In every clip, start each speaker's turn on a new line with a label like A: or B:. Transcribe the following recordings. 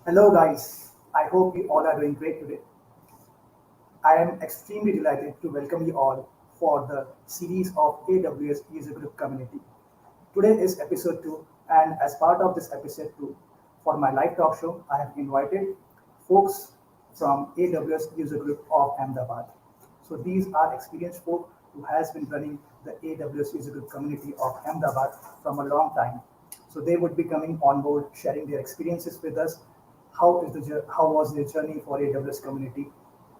A: Hello guys, I hope you all are doing great today. I am extremely delighted to welcome you all for the series of AWS User Group Community. Today is episode 2, and as part of this episode 2, for my live talk show, I have invited folks from AWS User Group of Ahmedabad. So these are experienced folk who has been running the AWS User Group community of Ahmedabad from a long time. So they would be coming on board, sharing their experiences with us. How was their journey for AWS community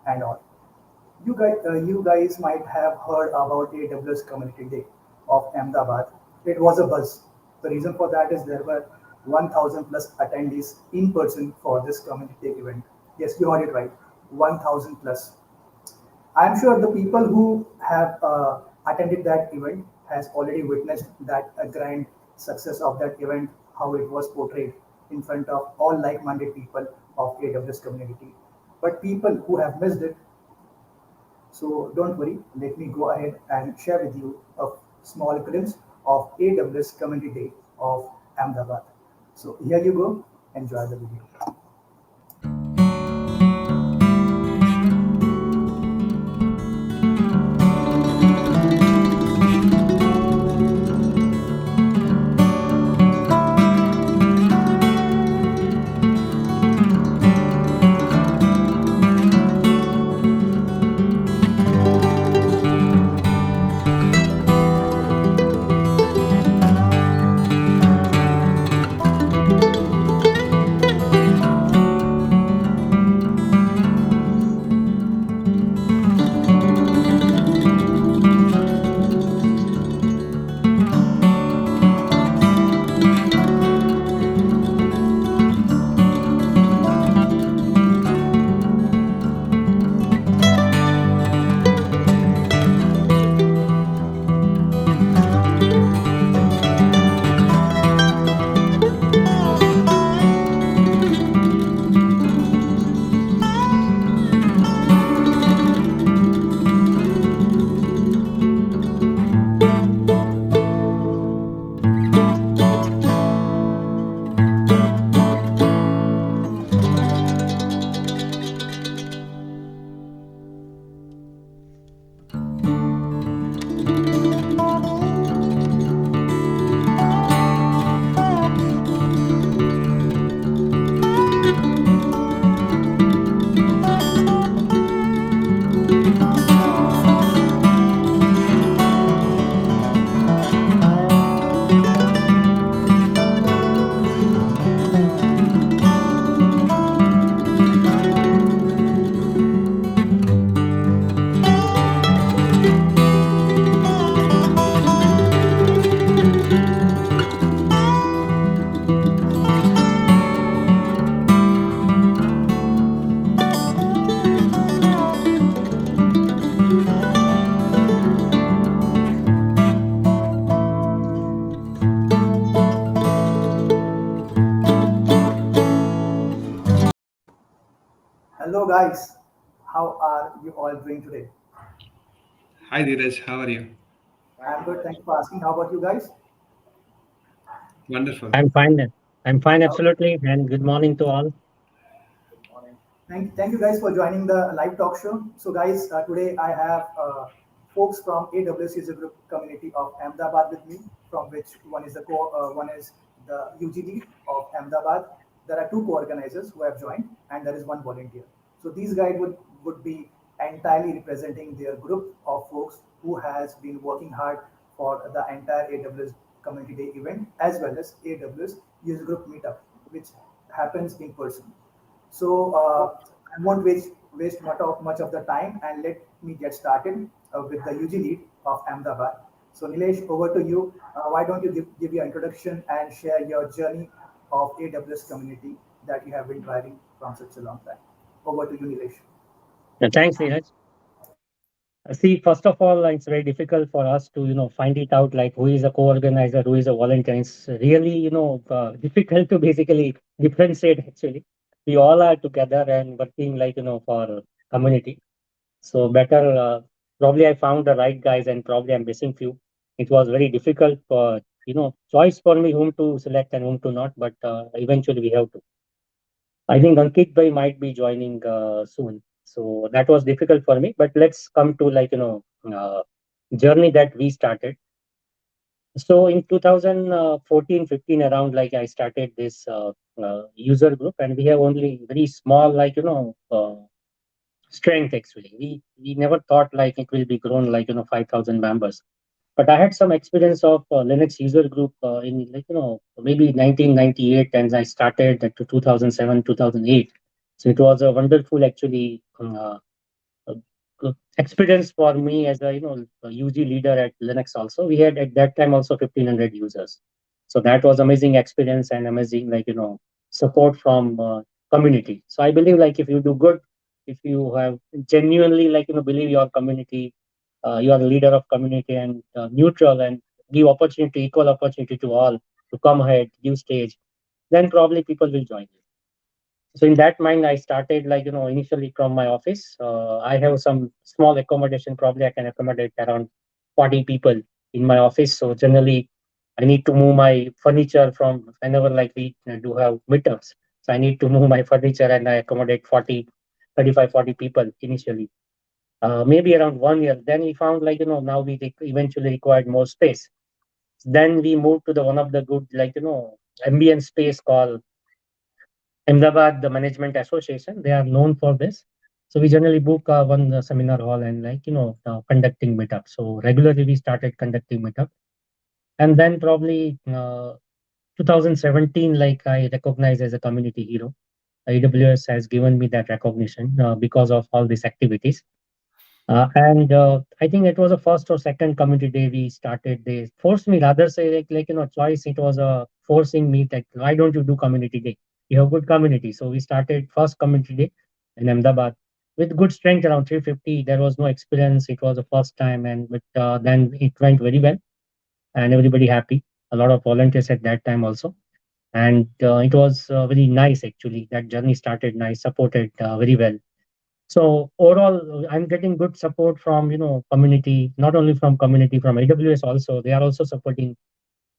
A: and all. You guys might have heard about AWS Community Day of Ahmedabad. It was a buzz. The reason for that is there were 1,000 plus attendees in person for this community day event. Yes, you heard it right, 1,000 plus. I'm sure the people who have attended that event has already witnessed that grand success of that event, how it was portrayed in front of all like-minded people of AWS community. But people who have missed it, so don't worry, let me go ahead and share with you a small glimpse of AWS Community Day of Ahmedabad. So here you go, enjoy the video. Hello guys, how are you all doing today?
B: Hi Dheeraj, how are you?
A: I'm good, thank you for asking. How about you guys?
B: Wonderful.
C: I'm fine. I'm fine,
A: Okay.
C: absolutely. And good morning to all.
A: Thank you guys for joining the live talk show. So guys, today I have folks from AWS User Group community of Ahmedabad with me, from which one is the UG lead of Ahmedabad. There are two co-organizers who have joined, and there is one volunteer. So these guys would be entirely representing their group of folks who has been working hard for the entire AWS Community Day event, as well as AWS User Group meetup, which happens in person. So I won't waste much of the time, and let me get started with the UG lead of Ahmedabad. So Nilesh, over to you. Why don't you give your introduction and share your journey of AWS community that you have been driving from such a long time. Over to you, Nilesh.
C: Thanks, Neeraj. See, first of all, it's very difficult for us to, find it out like who is a co-organizer, who is a volunteer. It's really, difficult to basically differentiate actually. We all are together and working like, for community. So better, probably I found the right guys and probably I'm missing few. It was very difficult for, choice for me whom to select and whom to not, but eventually we have to. I think Ankit bhai might be joining soon. So that was difficult for me. But let's come to journey that we started. So in 2014-15 around, like I started this user group, and we have only very small, strength actually. We never thought like it will be grown 5,000 members. But I had some experience of Linux user group in maybe 1998, and I started to 2007 2008. So it was a wonderful actually uh, experience for me as a UG leader at Linux. Also, we had at that time also 1,500 users. So that was amazing experience and amazing support from community. So I believe like if you do good, if you have genuinely believe your community, you are a leader of community and neutral and give opportunity, equal opportunity to all to come ahead, give stage, then probably people will join you. So in that mind, I started initially from my office. I have some small accommodation. Probably I can accommodate around 40 people in my office. So generally, I need to move my furniture from whenever like we do have meetups. So I need to move my furniture and I accommodate 40, 35, 40 people initially. Maybe around 1 year. Then we found now we eventually required more space. Then we moved to the one of the good ambient space called Ahmedabad, the Management Association. They are known for this. So we generally book one seminar hall and conducting meetup. So regularly we started conducting meetup, and then probably 2017, like I recognized as a community hero. AWS has given me that recognition because of all these activities. And I think it was a first or second community day we started. They forced me, rather say choice. It was a forcing me that why don't you do community day? You have good community. So we started first community day in Ahmedabad with good strength around 350. There was no experience. It was the first time, and but then it went very well, and everybody happy. A lot of volunteers at that time also, and it was very nice actually. That journey started nice, supported very well. So overall, I'm getting good support from community, not only from community, from AWS also. They are also supporting.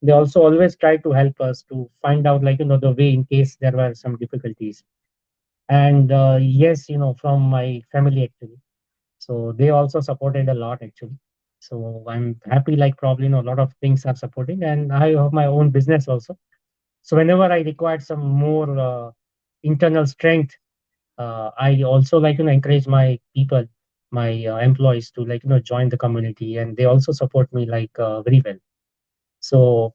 C: They also always try to help us to find out the way in case there were some difficulties. And yes, from my family actually. So they also supported a lot actually. So I'm happy like probably a lot of things are supporting, and I have my own business also. So whenever I required some more internal strength, I also encourage my people, my employees to join the community, and they also support me very well. So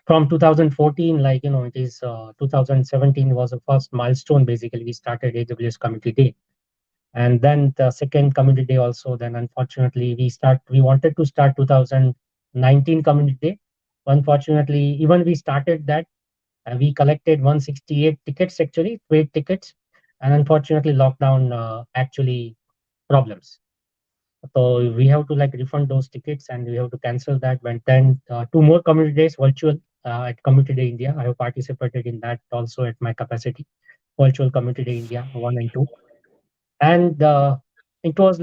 C: from 2014, it is 2017 was the first milestone. Basically, we started AWS Community Day, and then the second Community Day also. Then unfortunately, we wanted to start 2019 Community Day. Unfortunately, even we started that, we collected 168 tickets actually, paid tickets, and unfortunately, lockdown actually problems. So we have to refund those tickets and we have to cancel that. But then two more community days virtual at Community Day India. I have participated in that also at my capacity. Virtual Community Day India 1 and 2, and it was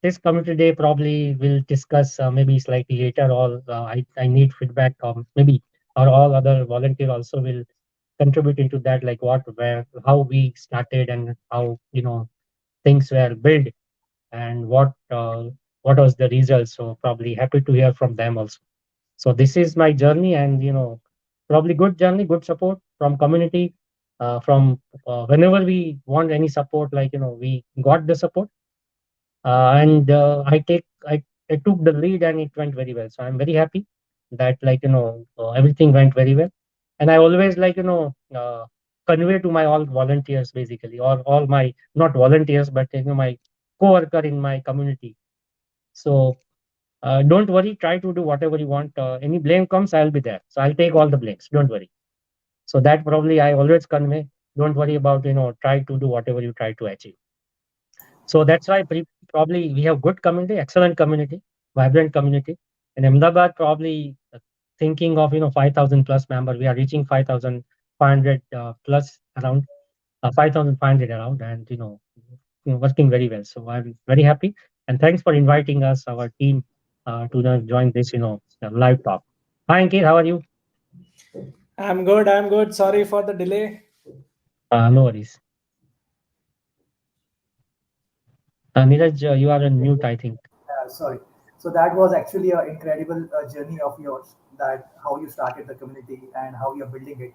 C: this Community Day probably will discuss maybe slightly later. All I need feedback, maybe or all other volunteer also will contribute into that, like what where how we started and how things were built and what was the result. So probably happy to hear from them also. So this is my journey, and probably good journey, good support from community. From whenever we want any support, we got the support, and I took the lead and it went very well. So I'm very happy that everything went very well, and I always convey to my all volunteers basically, or all my not volunteers but my co-worker in my community. So don't worry, try to do whatever you want. Any blame comes, I'll be there. So I'll take all the blames. Don't worry. So that probably I always convey. Don't worry about, try to do whatever you try to achieve. So that's why probably we have good community, excellent community, vibrant community. In Ahmedabad, probably thinking of, 5,000 plus member, we are reaching 5,500 plus around 5,500 around, and, working very well. So I'm very happy. And thanks for inviting us, our team, to join this, live talk. Hi, Ankit, how are you?
D: I'm good. I'm good. Sorry for the delay.
C: No worries. Neeraj, you are on mute, I think.
A: Sorry. So that was actually an incredible journey of yours. That how you started the community and how you're building it,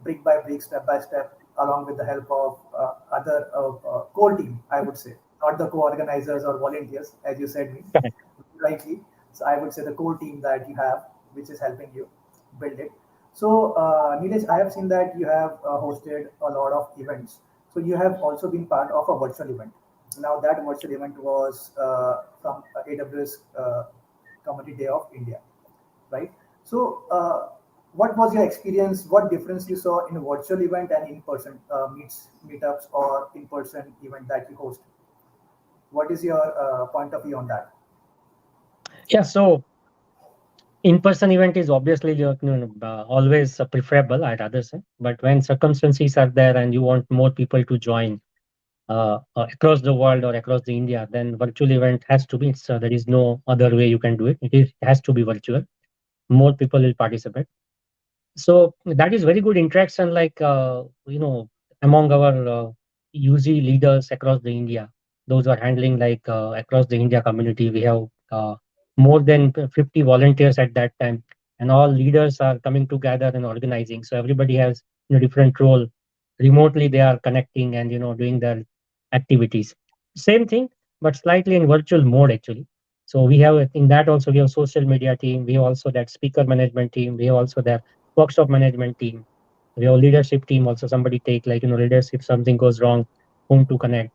A: brick by brick, step by step, along with the help of other core team. I would say, not the co-organizers or volunteers, as you said me
C: Correct.
A: rightly. So I would say the core team that you have, which is helping you build it. So Nilesh, I have seen that you have hosted a lot of events. So you have also been part of a virtual event. Now that virtual event was from AWS Community Day of India, right? So what was your experience? What difference you saw in a virtual event and in-person meetups or in-person event that you host? What is your point of view on that?
C: Yeah, so in-person event is obviously always preferable, I'd rather say. But when circumstances are there and you want more people to join across the world or across the India, then virtual event has to be. There is no other way you can do it. It has to be virtual. More people will participate. So that is very good interaction, like among our UG leaders across the India. Those are handling like across the India community. We have more than 50 volunteers at that time, and all leaders are coming together and organizing. So everybody has different role. Remotely, they are connecting and doing their activities. Same thing, but slightly in virtual mode actually. So we have in that also we have social media team. We have also that speaker management team. We have also that workshop management team. We have leadership team also. Somebody take like leadership. Something goes wrong, whom to connect.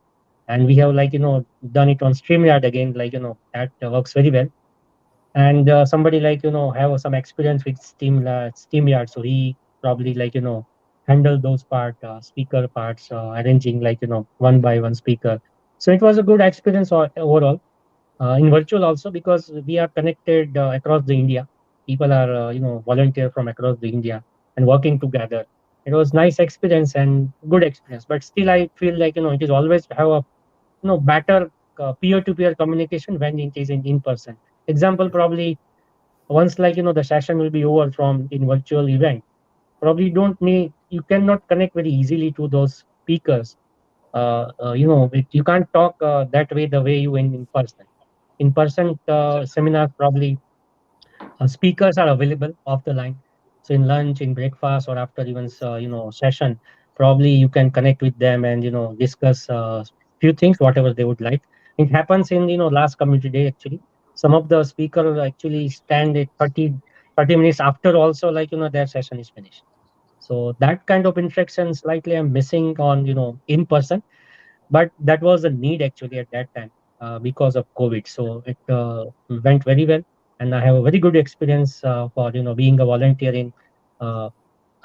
C: And we have like done it on StreamYard again. Like that works very well. And somebody like have some experience with SteamYard, so he probably like handle those speaker parts, arranging like one by one speaker. So it was a good experience overall in virtual also because we are connected across the India. People are volunteer from across the India and working together. It was nice experience and good experience. But still, I feel like it is always have a better peer-to-peer communication when it is in person. Example probably once like the session will be over from in virtual event. Probably you cannot connect very easily to those speakers. You can't talk that way the way you in person. In person seminars probably speakers are available off the line. So in lunch, in breakfast, or after even session, probably you can connect with them and discuss few things whatever they would like. It happens in last community day actually. Some of the speaker actually stand at 30 minutes after also like their session is finished. So that kind of interaction slightly I'm missing on in person, but that was a need actually at that time because of COVID. So it went very well, and I have a very good experience for being a volunteer in uh,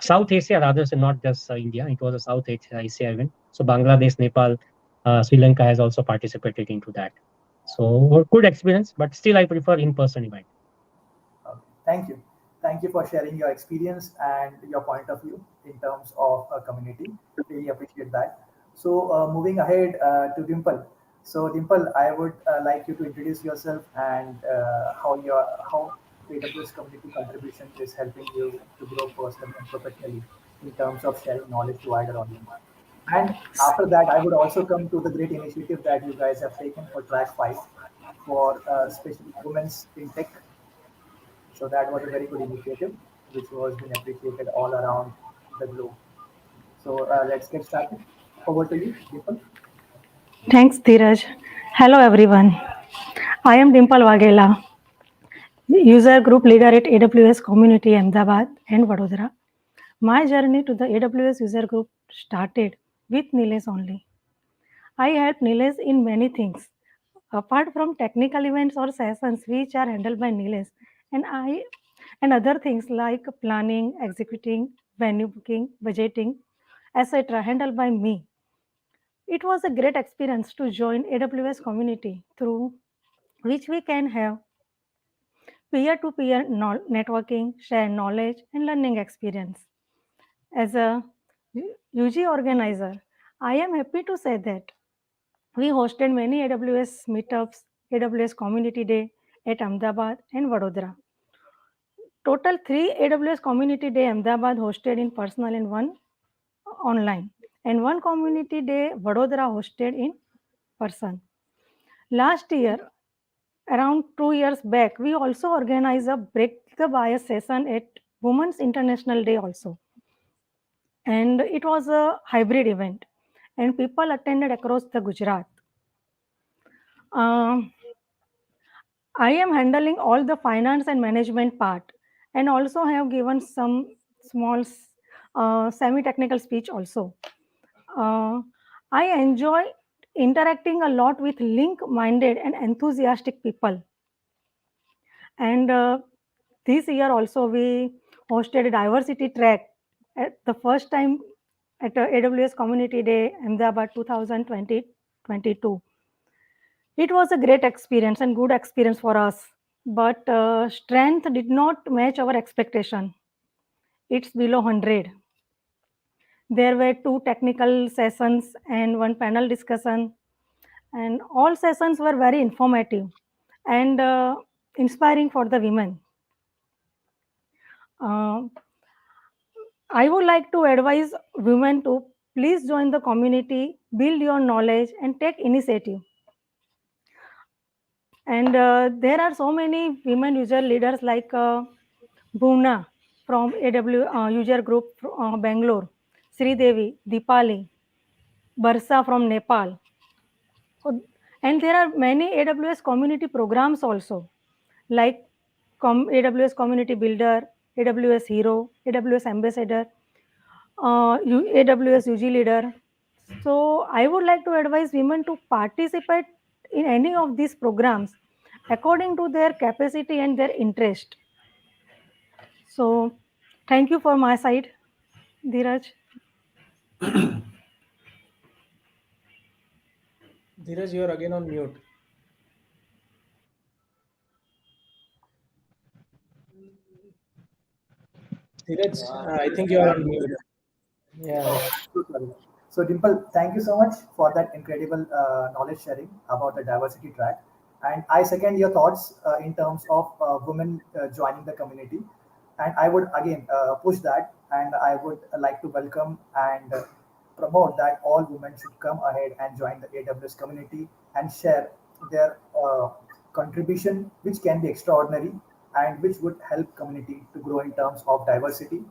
C: South Asia rather than not just India. It was a South Asia event. So Bangladesh, Nepal, Sri Lanka has also participated into that. So good experience, but still I prefer in-person event.
A: Okay. Thank you. Thank you for sharing your experience and your point of view in terms of a community. Really appreciate that. So, moving ahead to Dimple. So, Dimple, I would like you to introduce yourself and how AWS community contribution is helping you to grow personally and professionally in terms of sharing knowledge to wider audience. And after that, I would also come to the great initiative that you guys have taken for Track 5 for especially women's in tech. So that was a very good initiative, which was been appreciated all around the globe. So let's get started. Over to you, Deepak.
D: Thanks, Dheeraj. Hello, everyone. I am Dimple Vaghela, user group leader at AWS Community Ahmedabad and Vadodara. My journey to the AWS user group started with Nilesh only. I help Nilesh in many things. Apart from technical events or sessions which are handled by Nilesh, and other things like planning, executing, venue booking, budgeting, etc. handled by me. It was a great experience to join AWS community through which we can have peer-to-peer networking, share knowledge, and learning experience. As a UG organizer, I am happy to say that we hosted many AWS meetups, AWS Community Day at Ahmedabad and Vadodara. Total 3 AWS Community Day Ahmedabad hosted in personal and one online. and one community day Vadodara hosted in person. Last year, around 2 years back, we also organized a Break the Bias session at Women's International Day also. And it was a hybrid event, and people attended across the Gujarat. Um, I am handling all the finance and management part, and also have given some small semi-technical speech also. Uh, I enjoy interacting a lot with link-minded and enthusiastic people. And this year also we hosted a diversity track at the first time at AWS Community Day, Ahmedabad 2022. It was a great experience and good experience for us, but strength did not match our expectation. It's below 100. There were two technical sessions and one panel discussion, and all sessions were very informative and inspiring for the women. Uh, I would like to advise women to please join the community, build your knowledge, and take initiative. And there are so many women user leaders like Bhuvna from AWS User Group Bangalore, Sri Devi, Dipali, Barsa from Nepal. So, and there are many AWS community programs also, like AWS Community Builder, AWS Hero, AWS Ambassador, AWS UG Leader. So I would like to advise women to participate in any of these programs according to their capacity and their interest. So thank you for my side, Dheeraj.
E: Dheeraj, you are again on mute. Dheeraj, I think you are on mute. Yeah.
A: So Dimple, thank you so much for that incredible knowledge sharing about the diversity track. And I second your thoughts in terms of women joining the community. And I would again push that, and I would like to welcome and promote that all women should come ahead and join the AWS community and share their contribution, which can be extraordinary and which would help community to grow in terms of diversity.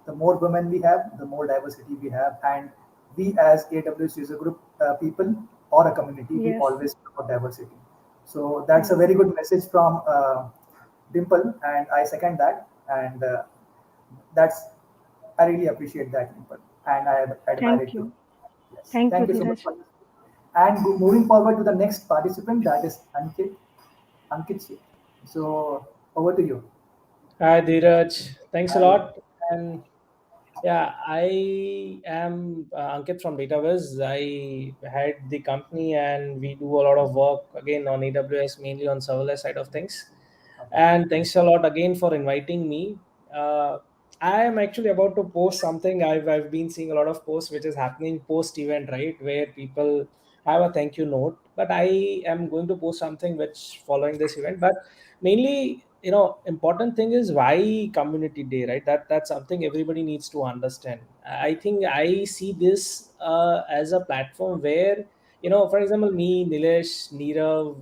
A: The more women we have, the more diversity we have, and we as AWS user group people or a community, we
D: Yes.
A: always promote diversity. So that's a very good message from Dimple, and I second that. And that's I really appreciate that, Dimple, and I admire
D: Thank
A: it too.
D: you.
A: Yes,
D: Thank you,
A: thank you so much
D: Dheeraj.
A: for this. And moving forward to the next participant, that is Ankit. Ankit, so over to you.
E: Hi, Dheeraj. Thanks a
A: Hi.
E: lot. And yeah, I am Ankit from AWS. I head the company and we do a lot of work again on AWS, mainly on serverless side of things. And thanks a lot again for inviting me. Uh, I am actually about to post something. I've been seeing a lot of posts which is happening post event, right, where people have a thank you note. But I am going to post something which following this event. But mainly, important thing is why community day, right? That's something everybody needs to understand. I think I see this as a platform where, for example, me, Nilesh, Nirav,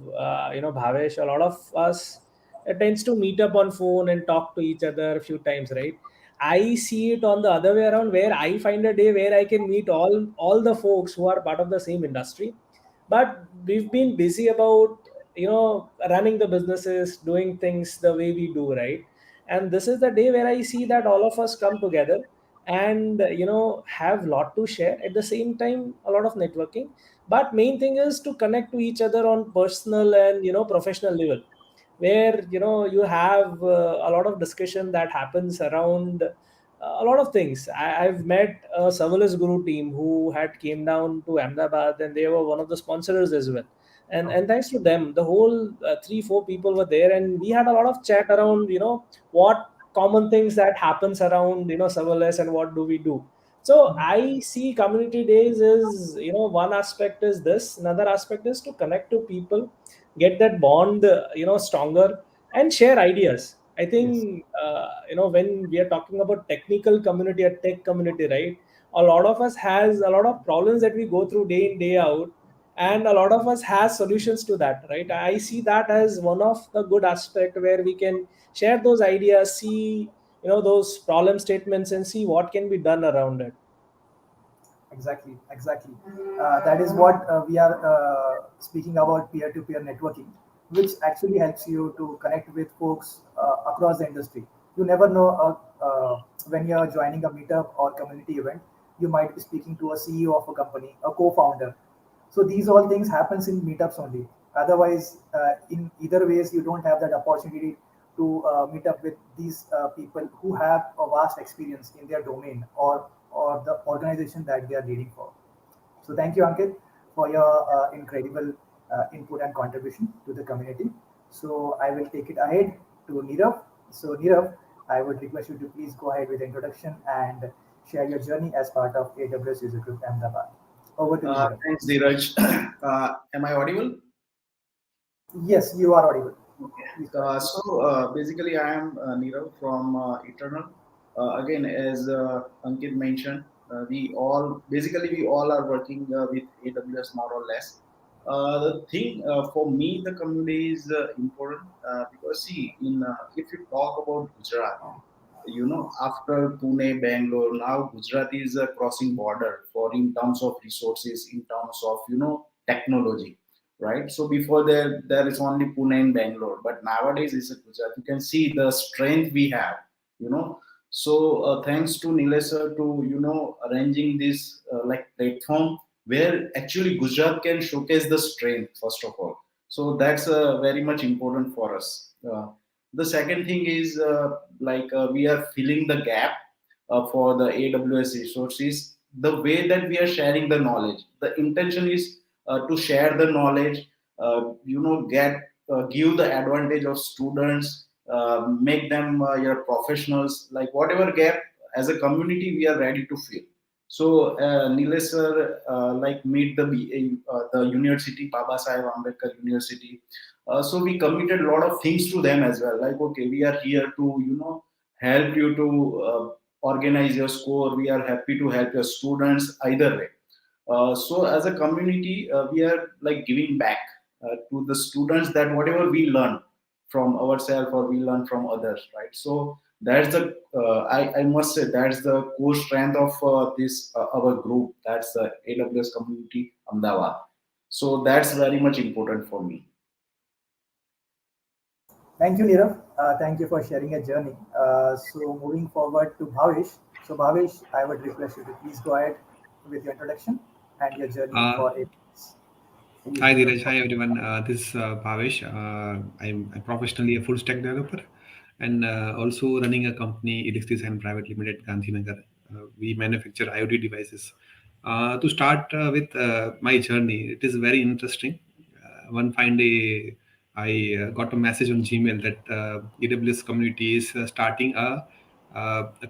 E: Bhavesh, a lot of us tends to meet up on phone and talk to each other a few times, right? I see it on the other way around, where I find a day where I can meet all the folks who are part of the same industry, but we've been busy about running the businesses, doing things the way we do, right? And this is the day where I see that all of us come together and have lot to share, at the same time a lot of networking. But main thing is to connect to each other on personal and professional level, where you have a lot of discussion that happens around a lot of things. I've met a serverless guru team who had came down to Ahmedabad, and they were one of the sponsors as well. And thanks to them, the whole 3-4 people were there, and we had a lot of chat around what common things that happens around serverless and what do we do. So I see community days is, one aspect is this, another aspect is to connect to people, get that bond stronger, and share ideas. I
A: Yes.
E: think when we are talking about technical community or tech community, right, a lot of us has a lot of problems that we go through day in day out, and a lot of us has solutions to that, right? I see that as one of the good aspect where we can share those ideas, see those problem statements, and see what can be done around it.
A: Exactly, exactly. That is what we are speaking about peer-to-peer networking, which actually helps you to connect with folks across the industry. You never know when you're joining a meetup or community event, you might be speaking to a CEO of a company, a co-founder. So these all things happens in meetups only. Otherwise, in either ways, you don't have that opportunity to meet up with these people who have a vast experience in their domain or the organization that they are leading for. So thank you, Ankit, for your incredible input and contribution to the community. So I will take it ahead to Nirav. So Nirav, I would request you to please go ahead with the introduction and share your journey as part of AWS User Group Ahmedabad. Over to you, Nirav.
F: Thanks, Dheeraj. Am I audible?
A: Yes, you are audible.
F: Okay.
A: Please go ahead.
F: Basically, I am Nirav from Eternal. Again, as Ankit mentioned, we all are working with AWS more or less. The thing for me, the community is important because see, if you talk about Gujarat, after Pune, Bangalore, now Gujarat is crossing border for in terms of resources, in terms of technology, right? So before there is only Pune and Bangalore, but nowadays it's a Gujarat. You can see the strength we have, you know. So thanks to Nilesh sir to arranging this like platform where actually Gujarat can showcase the strength first of all. So that's very much important for us. The second thing is we are filling the gap for the AWS resources. The way that we are sharing the knowledge, the intention is to share the knowledge, give the advantage of students, make them your professionals. Like whatever gap as a community we are ready to fill. So Nilesh sir meet the university, Baba Saheb Ambedkar University. So we committed a lot of things to them as well. Like, okay, we are here to, help you to organize your score. We are happy to help your students either way. So as a community, we are like giving back to the students that whatever we learn from ourselves or we learn from others, right? So that's the I must say that's the core strength of this our group. That's the AWS community Ahmedabad. So that's very much important for me.
A: Thank you, Nirav. Thank you for sharing your journey. So moving forward to Bhavesh. So Bhavesh, I would request you to please go ahead with your introduction and your journey
B: Uh,
A: for it.
B: Hi Dheeraj, hi everyone. This is Bhavesh. I'm professionally a full stack developer and also running a company, Elix Design Private Limited, Gandhinagar. We manufacture IoT devices. To start with my journey, it is very interesting. One fine day, I got a message on Gmail that AWS community is starting a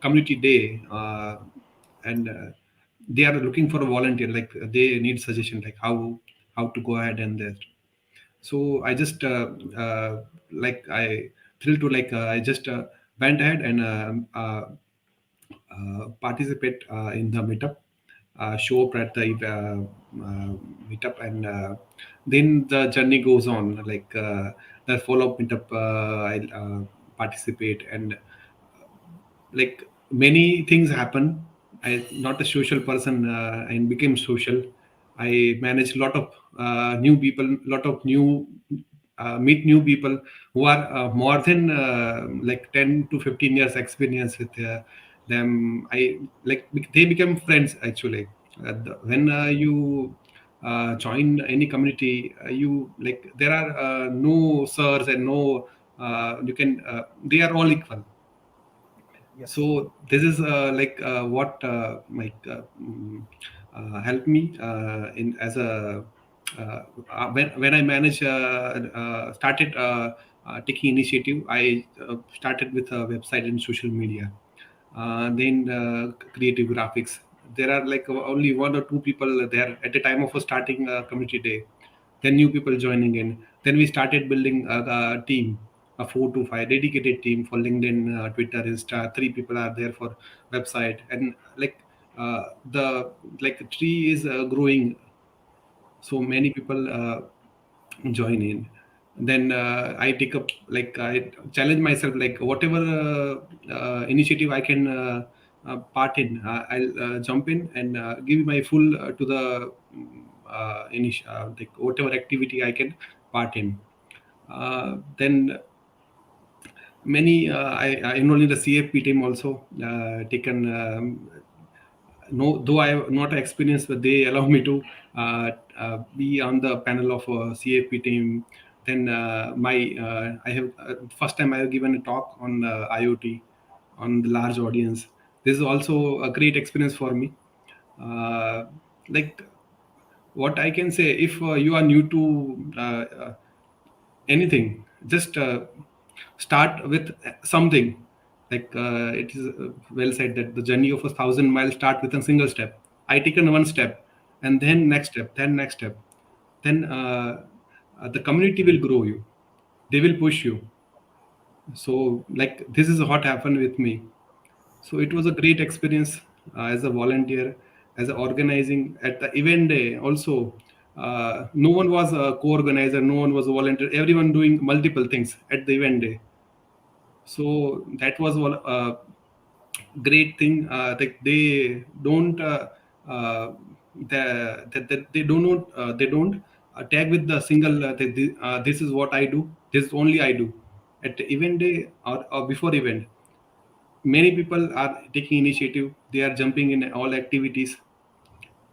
B: community day, and they are looking for a volunteer. Like they need suggestion, like how to go ahead and that. So I just like I thrilled to I just went ahead and participate in the meetup, show up at the meetup, and then the journey goes on. Like the follow-up meetup, I participate, and like many things happen. I not a social person and became social. I manage a lot of new people, lot of new meet new people who are more than like 10 to 15 years experience with them. I like they become friends actually. When you join any community, you like there are no sirs and no you can they are all equal.
A: Yes.
B: So this is what helped me in as a when I manage started taking initiative. I started with a website and social media, then creative graphics. There are like only one or two people there at the time of starting community day, then new people joining in. Then we started building a team, a 4 to 5 dedicated team for LinkedIn, Twitter, Insta. 3 people are there for website, and like the like tree is growing, so many people join in. Then I take up, like I challenge myself, like whatever initiative I can part in, I'll jump in and give my full to the like whatever activity I can part in. Then many I enrolled in the CFP team also, taken no, though I have not experienced, but they allow me to be on the panel of CFP team. Then I have first time I have given a talk on IoT on the large audience. This is also a great experience for me. Uh, like what I can say, if you are new to anything, just start with something. Like it is well said that the journey of 1,000 miles start with a single step. I taken one step, and then next step, then next step. Then the community will grow you. They will push you. So like this is what happened with me. So it was a great experience as a volunteer, as a organizing at the event day. Also, no one was a co-organizer, no one was a volunteer. Everyone doing multiple things at the event day. So that was one great thing. Like they don't they don't tag with the single. This is what I do. This only I do. At the event day or before event, many people are taking initiative. They are jumping in all activities.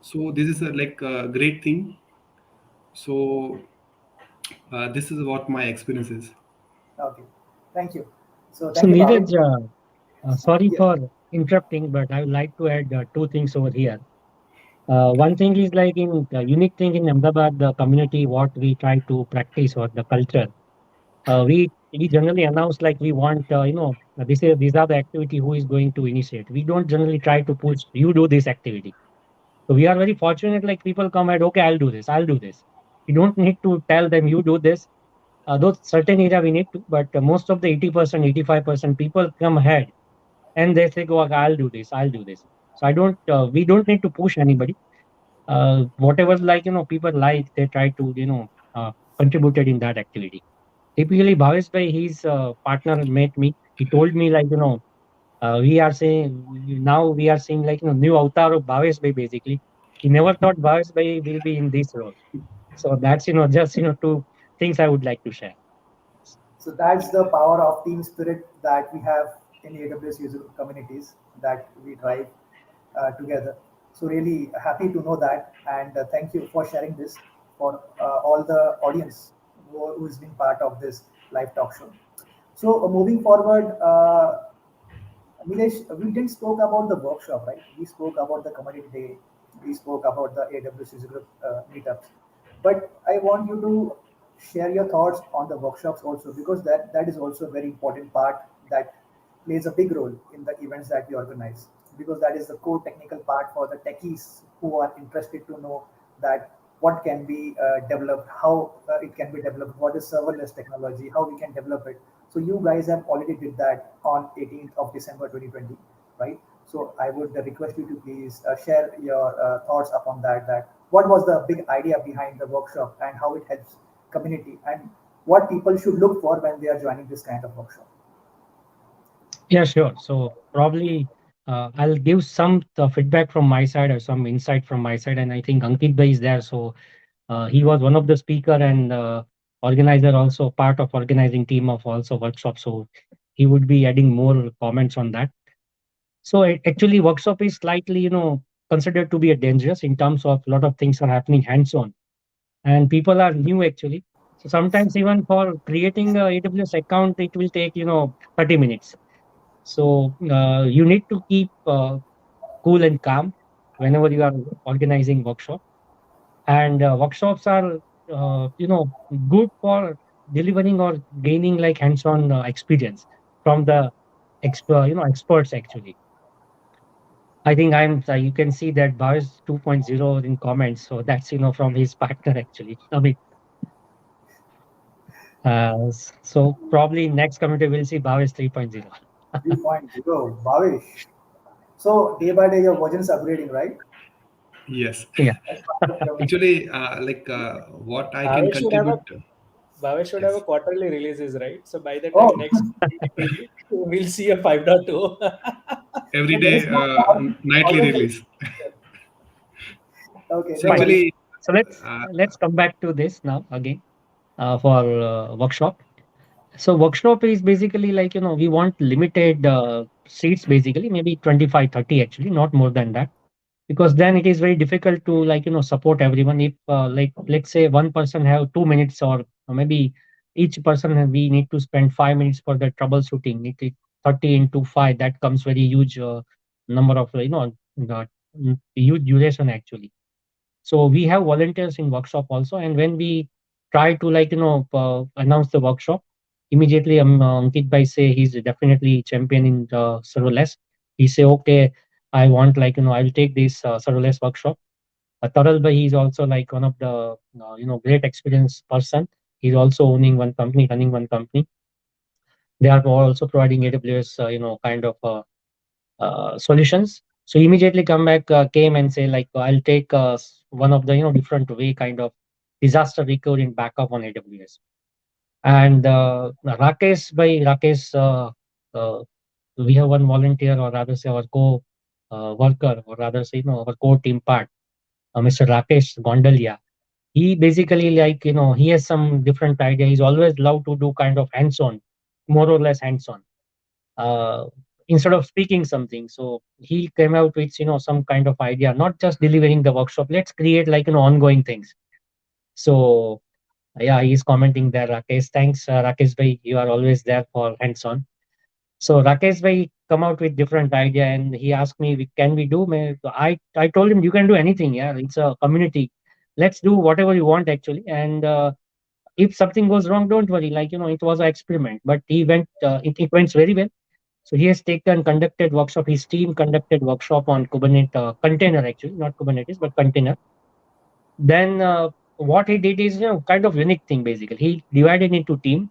B: So this is a like a great thing. So this is what my experience is.
A: Okay, thank you. So
C: So
A: thank you, Bhavesh.
C: Neeraj, sorry
A: Yes.
C: for interrupting, but I would like to add two things over here. One thing is like in the unique thing in Ahmedabad, the community, what we try to practice or the culture. We generally announce like we want these are the activity who is going to initiate. We don't generally try to push you do this activity. So we are very fortunate, like people come and okay, I'll do this, I'll do this. We don't need to tell them you do this. Those certain area we need to, but most of the 80%, 85% people come ahead and they say, go, I'll do this, I'll do this. So we don't need to push anybody. Whatever like, people like, they try to, contributed in that activity. Typically, Bhavesh bhai, his partner met me. He told me like, we are saying now we are seeing like new avatar of Bhavesh bhai basically. He never thought Bhavesh bhai will be in this role. So that's just two things I would like to share.
A: So that's the power of team spirit that we have in AWS user communities that we drive together. So really happy to know that, and thank you for sharing this for all the audience who is being part of this live talk show. So moving forward, Nilesh, we didn't spoke about the workshop, right? We spoke about the community day. We spoke about the AWS User Group meetups. But I want you to share your thoughts on the workshops also, because that is also a very important part that plays a big role in the events that we organize. Because that is the core technical part for the techies who are interested to know that what can be developed, how it can be developed, what is serverless technology, how we can develop it. So you guys have already did that on 18th of December 2020, right? So I would request you to please share your thoughts upon that. That what was the big idea behind the workshop and how it helps community and what people should look for when they are joining this kind of workshop.
C: Yeah, sure. So probably I'll give some feedback from my side or some insight from my side, and I think Ankit bhai is there. So he was one of the speaker and organizer, also part of organizing team of also workshop. So he would be adding more comments on that. So actually, workshop is slightly, considered to be a dangerous in terms of a lot of things are happening hands-on, and people are new actually. So sometimes even for creating a AWS account, it will take 30 minutes. So you need to keep cool and calm whenever you are organizing workshop. And workshops are good for delivering or gaining like hands-on experience from the experts actually. I think you can see that Bhavesh 2.0 in comments. So that's, from his partner actually. I mean, so probably next community we'll see Bhavesh 3.0.
A: 3.0, Bhavesh. So day by day your version is upgrading, right?
B: Yes.
C: Yeah.
A: As part of your
B: Actually, what I can
E: Bhavesh should have a
B: contribute.
E: Bhavesh should have a
B: Yes.
E: quarterly releases, right? So by the
A: Oh,
E: time next we'll see a 5.2.
B: Every
A: so there
B: day,
A: is no
B: nightly
A: always
B: release.
A: okay,
B: So
A: no
C: Fine.
A: worries.
B: actually,
C: So let's
B: uh,
C: let's come back to this now again for workshop. So workshop is basically like, we want limited seats, basically, maybe 25, 30 actually, not more than that. Because then it is very difficult to like, support everyone. If like, let's say one person have 2 minutes, or maybe each person we need to spend 5 minutes for the troubleshooting. It 30 into 5, that comes very huge number of, the huge duration actually. So we have volunteers in workshop also, and when we try to like, announce the workshop, immediately Ankit bhai say he's definitely champion in serverless. He say, okay, I want like, I'll take this serverless workshop. Taral bhai, he's also like one of the great experienced person. He's also owning one company, running one company. They are also providing AWS, kind of solutions. So immediately come back, came and say like, I'll take one of the different way kind of disaster recovery and backup on AWS. And Rakesh, we have one volunteer, or rather say our co-worker, or rather say our core team part, Mr. Rakesh Gondalia. He basically like, he has some different idea. He's always loved to do kind of hands-on, more or less hands-on, uh, instead of speaking something. So he came out with some kind of idea, not just delivering the workshop. Let's create like ongoing things. So yeah, he's commenting there. Rakesh, thanks, Rakesh bhai. You are always there for hands-on. So Rakesh bhai come out with different idea, and he asked me, Can we do?" I told him, you can do anything. Yeah, it's a community. Let's do whatever you want actually. And if something goes wrong, don't worry. Like, it was an experiment, but it went very well. So he has conducted workshop. His team conducted workshop on Kubernetes container, actually, not Kubernetes, but container. Then what he did is, kind of unique thing. Basically, he divided into team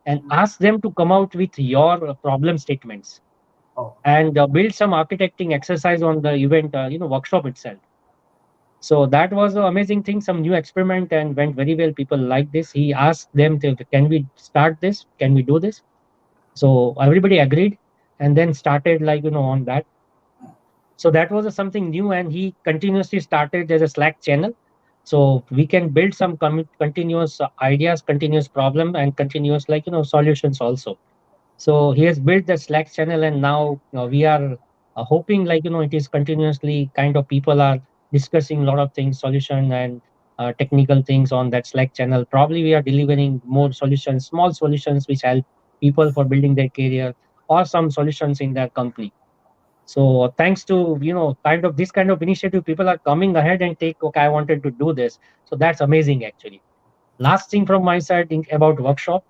C: and asked them to come out with your problem statements,
A: Oh,
C: and build some architecting exercise on the event, workshop itself. So that was an amazing thing, some new experiment, and went very well. People like this. He asked them, can we start this? Can we do this? So everybody agreed, and then started like, on that. So that was something new, and he continuously started as a Slack channel. So we can build some continuous ideas, continuous problem, and continuous like, solutions also. So he has built the Slack channel, and now we are hoping like, it is continuously kind of people are discussing a lot of things, solution and technical things on that Slack channel. Probably we are delivering more solutions, small solutions which help people for building their career, or some solutions in their company. So thanks to kind of this kind of initiative, people are coming ahead and take, okay, I wanted to do this. So that's amazing actually. Last thing from my side about workshop,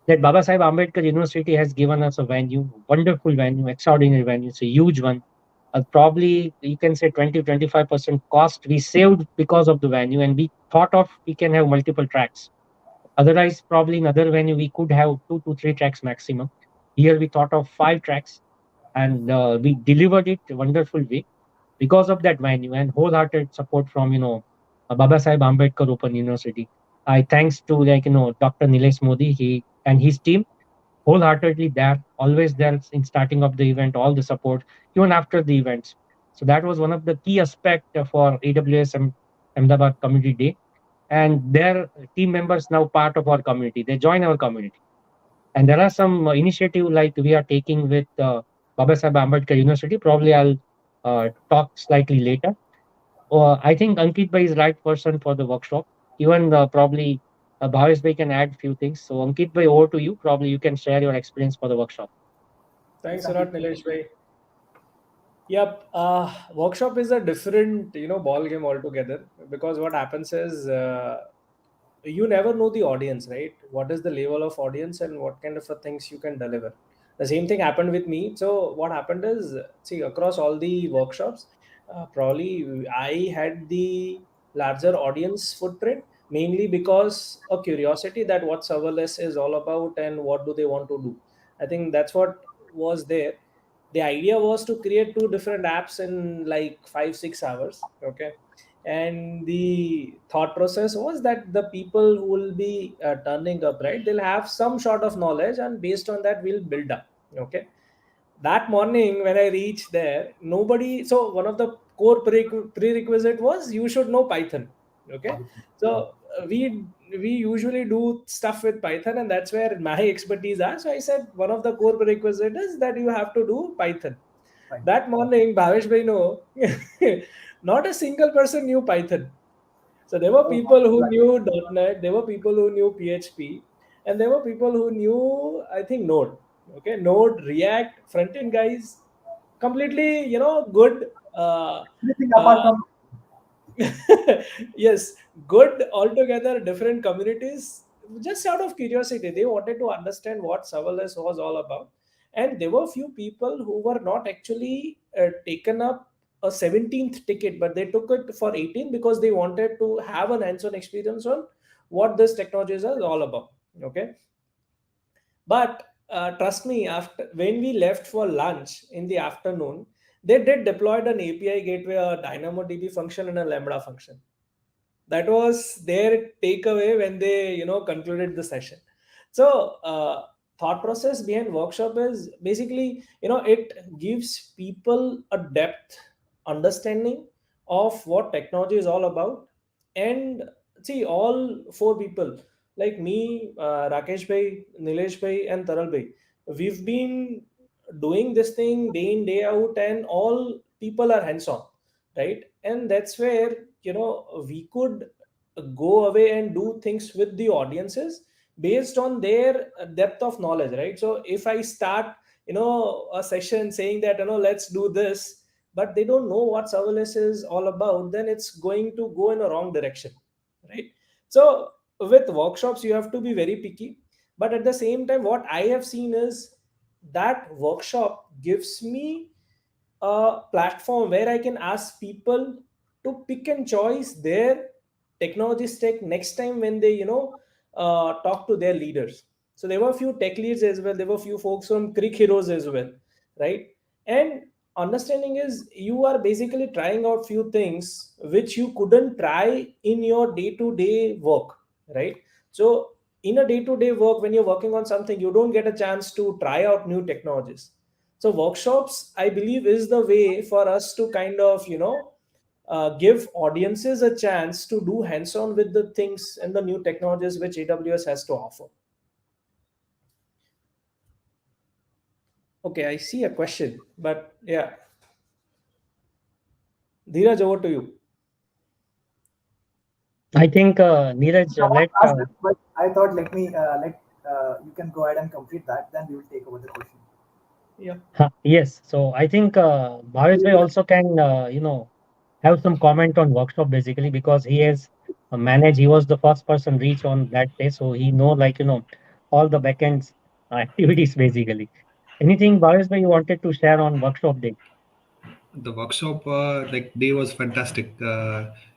C: that Baba Sahib Ambedkar University has given us a venue, wonderful venue, extraordinary venue. It's a huge one. Probably you can say 20-25% cost we saved because of the venue, and we thought of we can have multiple tracks. Otherwise, probably in other venue we could have 2 to 3 tracks maximum. Here we thought of 5 tracks, and we delivered it a wonderful way because of that venue and wholehearted support from Baba Sahib Ambedkar Open University. I thanks to like Dr. Nilesh Modi, he and his team, wholeheartedly there, always there in starting of the event, all the support, even after the events. So that was one of the key aspect for AWS Ahmedabad Community Day. And their team members now part of our community. They join our community. And there are some initiative like we are taking with Baba Sahib Ambedkar University. Probably I'll talk slightly later. I think Ankit Bhai is right person for the workshop. Even probably Bhavesh Bhai can add few things. So Ankit Bhai, over to you. Probably you can share your experience for the workshop.
E: Thanks a lot, Nilesh bhai. Yep, workshop is a different ball game altogether, because what happens is you never know the audience, right? What is the level of audience and what kind of things you can deliver. The same thing happened with me. So what happened is, see, across all the workshops, probably I had the larger audience footprint, mainly because a curiosity that what serverless is all about and what do they want to do. I think that's what was there. The idea was to create 2 different apps in like 5-6 hours. Okay. And the thought process was that the people who will be turning up, right, they'll have some sort of knowledge, and based on that we'll build up. Okay. That morning when I reached there, nobody, so one of the core prerequisite was you should know Python. Okay. So we usually do stuff with Python, and that's where my expertise are. So I said one of the core prerequisites is that you have to do Python.
A: Fine.
E: That morning, Bhavesh bhai, no, not a single person knew Python. So there were
A: Oh,
E: people who
A: right.
E: knew .NET, there were people who knew PHP, and there were people who knew, I think, Node. Okay, Node, React, front end guys, completely, good.
A: Anything
E: Uh,
A: apart from
E: yes, good altogether, different communities. Just out of curiosity, they wanted to understand what serverless was all about. And there were few people who were not actually taken up a 17th ticket, but they took it for 18 because they wanted to have an hands-on experience on what this technology is all about. Okay. But trust me, after when we left for lunch in the afternoon, they did deployed an API gateway, a DynamoDB function, and a Lambda function. That was their takeaway when they concluded the session. So thought process behind workshop is basically, it gives people a depth understanding of what technology is all about. And see, all 4 people like me, Rakesh bhai, Nilesh bhai, and Taral bhai, we've been doing this thing day in day out, and all people are hands on, right? And that's where we could go away and do things with the audiences based on their depth of knowledge, right? So if I start a session saying that let's do this, but they don't know what serverless is all about, then it's going to go in a wrong direction, right? So with workshops you have to be very picky, but at the same time what I have seen is that workshop gives me a platform where I can ask people to pick and choose their technology stack next time when they, talk to their leaders. So there were a few tech leads as well. There were a few folks from Creek Heroes as well, right? And understanding is you are basically trying out few things which you couldn't try in your day-to-day work, right? So in a day-to-day work, when you're working on something, you don't get a chance to try out new technologies. So workshops, I believe, is the way for us to kind of give audiences a chance to do hands-on with the things and the new technologies which AWS has to offer. Okay, I see a question, but yeah, Dheeraj, over to you.
C: I think Neeraj,
A: someone
C: let
A: asked this, but I thought let me let you can go ahead and complete that. Then we will take over the question.
E: Yeah.
C: yes. So I think Bhavesh bhai also can have some comment on workshop basically because he has managed. He was the first person reach on that day, so he know all the backends activities basically. Anything Bhavesh bhai you wanted to share on workshop day?
B: The workshop like day was fantastic.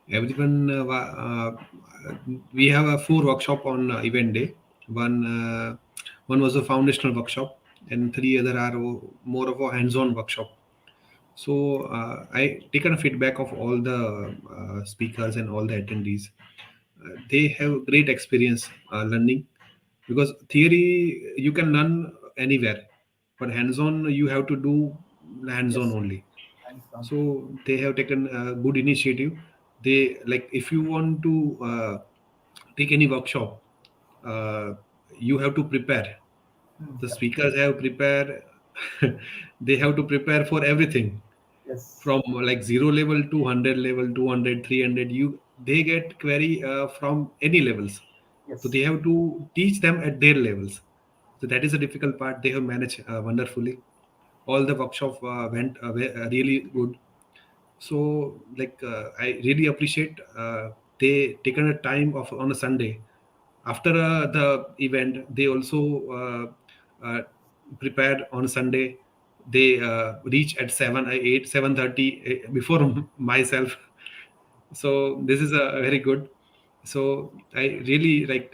B: Everyone we have a 4 workshop on event day. One was a foundational workshop, and 3 other are more of a hands-on workshop. So I taken a feedback of all the speakers and all the attendees. They have great experience learning, because theory you can learn anywhere, but hands-on you have to do hands-on
A: Yes,
B: only.
A: hands down.
B: So they have taken a good initiative. They, like, if you want to take any workshop, uh, you have to prepare. The
A: Correct.
B: speakers have prepare. They have to prepare for everything,
A: Yes,
B: from like 0 level to 100 level, 200, 300. You They get query from any levels, so
A: yes,
B: they have to teach them at their levels. So that is a difficult part. They have managed wonderfully. All the workshop went really good. So like I really appreciate they taken a time of on a Sunday after the event. They also prepared on Sunday. They reach at 7 8 7:30 before myself. So this is a very good. So I really like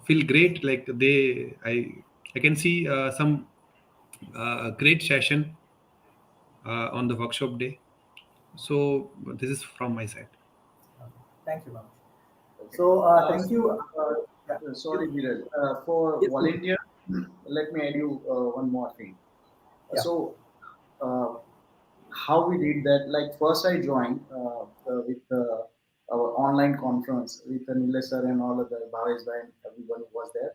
B: feel great, like they I can see some A great session on the workshop day. So this is from my side.
A: Thank you, Bhavesh.
F: Okay.
A: So thank
F: So,
A: you. Yeah,
F: sorry,
A: you,
F: Dheeraj. For
A: yes, please.
F: volunteer, let me add you one more thing.
A: Yeah,
F: So, uh, how we did that? Like first, I joined with our online conference with Nilesh sir and all of the Bhavesh and everyone who was there.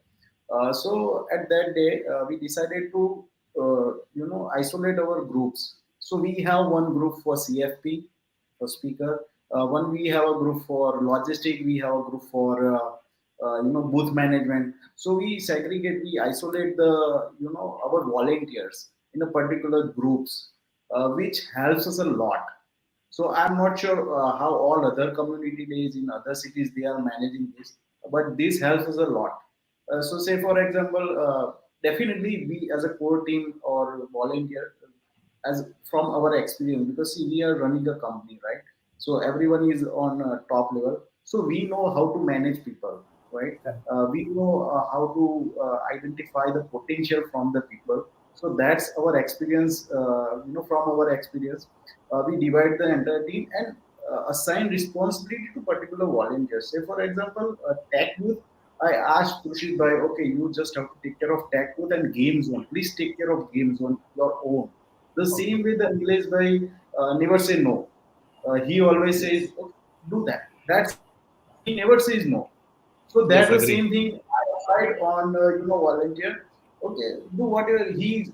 F: So at that day, we decided to isolate our groups. So we have one group for CFP for speaker. One we have a group for logistic. We have a group for booth management. So we segregate, we isolate the our volunteers in a particular groups, which helps us a lot. So I'm not sure how all other community days in other cities they are managing this, but this helps us a lot. So say for example, definitely we as a core team or volunteer, as from our experience, because see, we are running a company, right? So everyone is on top level, so we know how to manage people, right?
A: correct.
F: We know how to identify the potential from the people. So that's our experience. From our experience, we divide the entire team and assign responsibility to particular volunteers. Say for example, tech booth. I asked Krushit Bhai, okay, you just have to take care of tech booth and game zone. Please take care of game zone your own. The
A: Okay.
F: same way the Nilesh Bhai never say no. He always says,
A: Yes.
F: okay, do that. That's it. He never says no. So
B: Yes,
F: that's the
B: agree.
F: same thing I applied on volunteer. Okay, do whatever he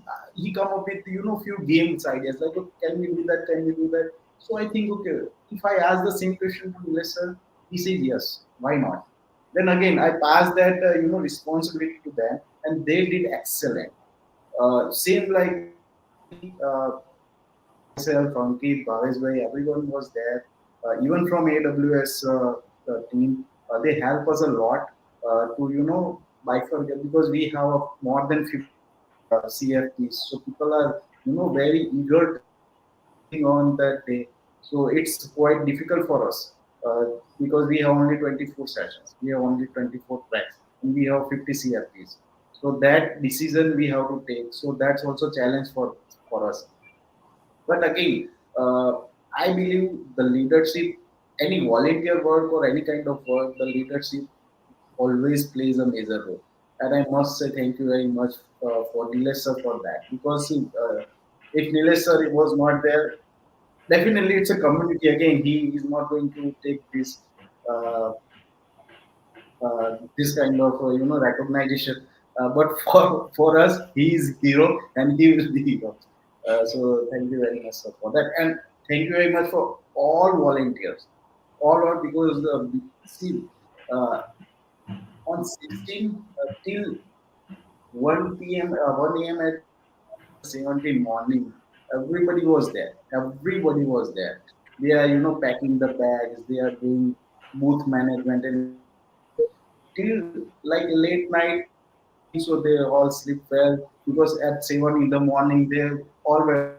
F: come up with few games ideas like, okay, can we do that? Can we do that? So I think, okay, if I ask the same question to Nilesh sir, he says yes. Why not? Then again I passed that responsibility to them, and they did excellent. Same like we, myself, Ankit, Bhavesh bhai, everyone was there. Even from AWS team, they help us a lot to bifurcate, because we have more than 50 CFPs. So people are very eager to do something on that day. So it's quite difficult for us because we have only 24 sessions, we have only 24 tracks, and we have 50 CFPs. So that decision we have to take. So that's also challenge for us. But again, I believe the leadership, any volunteer work or any kind of work, the leadership always plays a major role. And I must say thank you very much for Nilesh sir for that. Because see, if Nilesh sir was not there, definitely it's a community. Again, he is not going to take uh, this kind of recognition. But for us, he is hero and he will be hero. So thank you very much sir, for that, and thank you very much for all volunteers, all are, because see, uh, on 16 till 1 p.m. 1 a.m. at 17 morning, everybody was there. Everybody was there. They are packing the bags. They are doing booth management and everything. So till like late night, I think so. They all sleep well, because at 7 in the morning they all were ready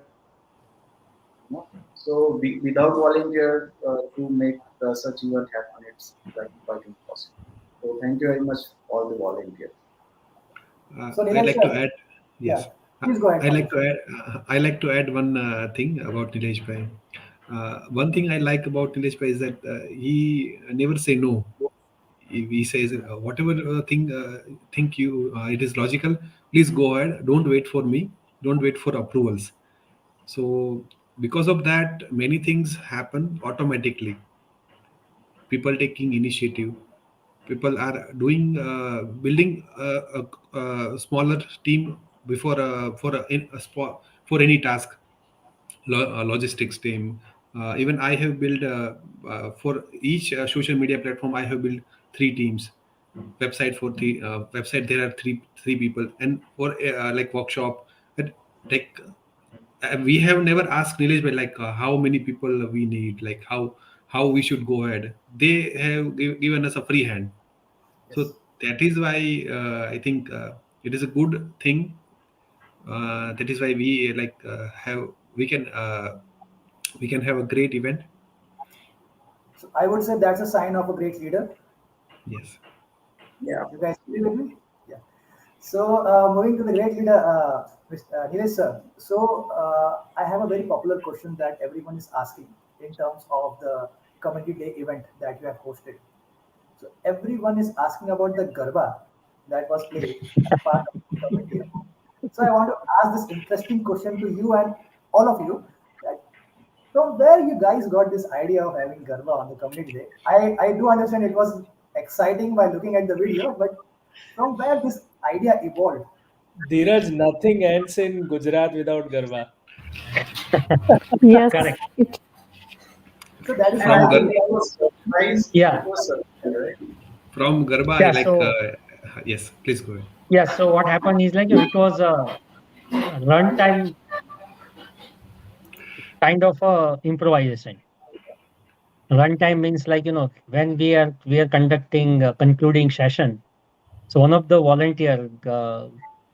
F: to go. So without volunteer to make such event happen, it's like quite impossible. So thank you very much all the volunteers.
A: So
B: I
A: Nilesh,
B: like to add.
A: yeah,
B: Yes,
A: please go ahead,
B: I like
A: Bhavesh.
B: to add. I like to add one thing about Nilesh Bhai. One thing I like about Nilesh Bhai is that he never say no. He says whatever thing think you it is logical. Please go ahead. Don't wait for me. Don't wait for approvals. So because of that, many things happen automatically. People taking initiative, people are doing building a smaller team before for any task, logistics team. Even I have built for each social media platform, I have built three teams. Website for the website, there are three people, and for like workshop, and like we have never asked Nilesh, but like how many people we need, like how we should go ahead. They have given us a free hand.
A: Yes.
B: So that is why I think it is a good thing. That is why we have we can have a great event.
A: So I would say that's a sign of a great leader.
B: Yes.
F: Yeah.
A: You guys agree with me? Yeah. So moving to the great leader, Nilesh sir. So I have a very popular question that everyone is asking in terms of the community day event that you have hosted. So everyone is asking about the Garba that was played as part of the community event. So I want to ask this interesting question to you and all of you. That from where you guys got this idea of having Garba on the community day? I do understand it was exciting by looking at the video, but from where this idea evolved?
E: Dheeraj, nothing ends in Gujarat without Garba.
D: Yes,
C: Correct.
D: it,
A: So that is
F: And
A: why
B: From
A: I
F: I
B: Gar-
A: think
F: think it was surprise.
C: Yeah.
F: It was surprise, right?
B: from Garba, I
C: Yeah.
B: like.
C: So
B: Yes, please go ahead.
C: yeah. So what happened is like it was a runtime kind of improvisation. Runtime means like when we are conducting concluding session. So one of the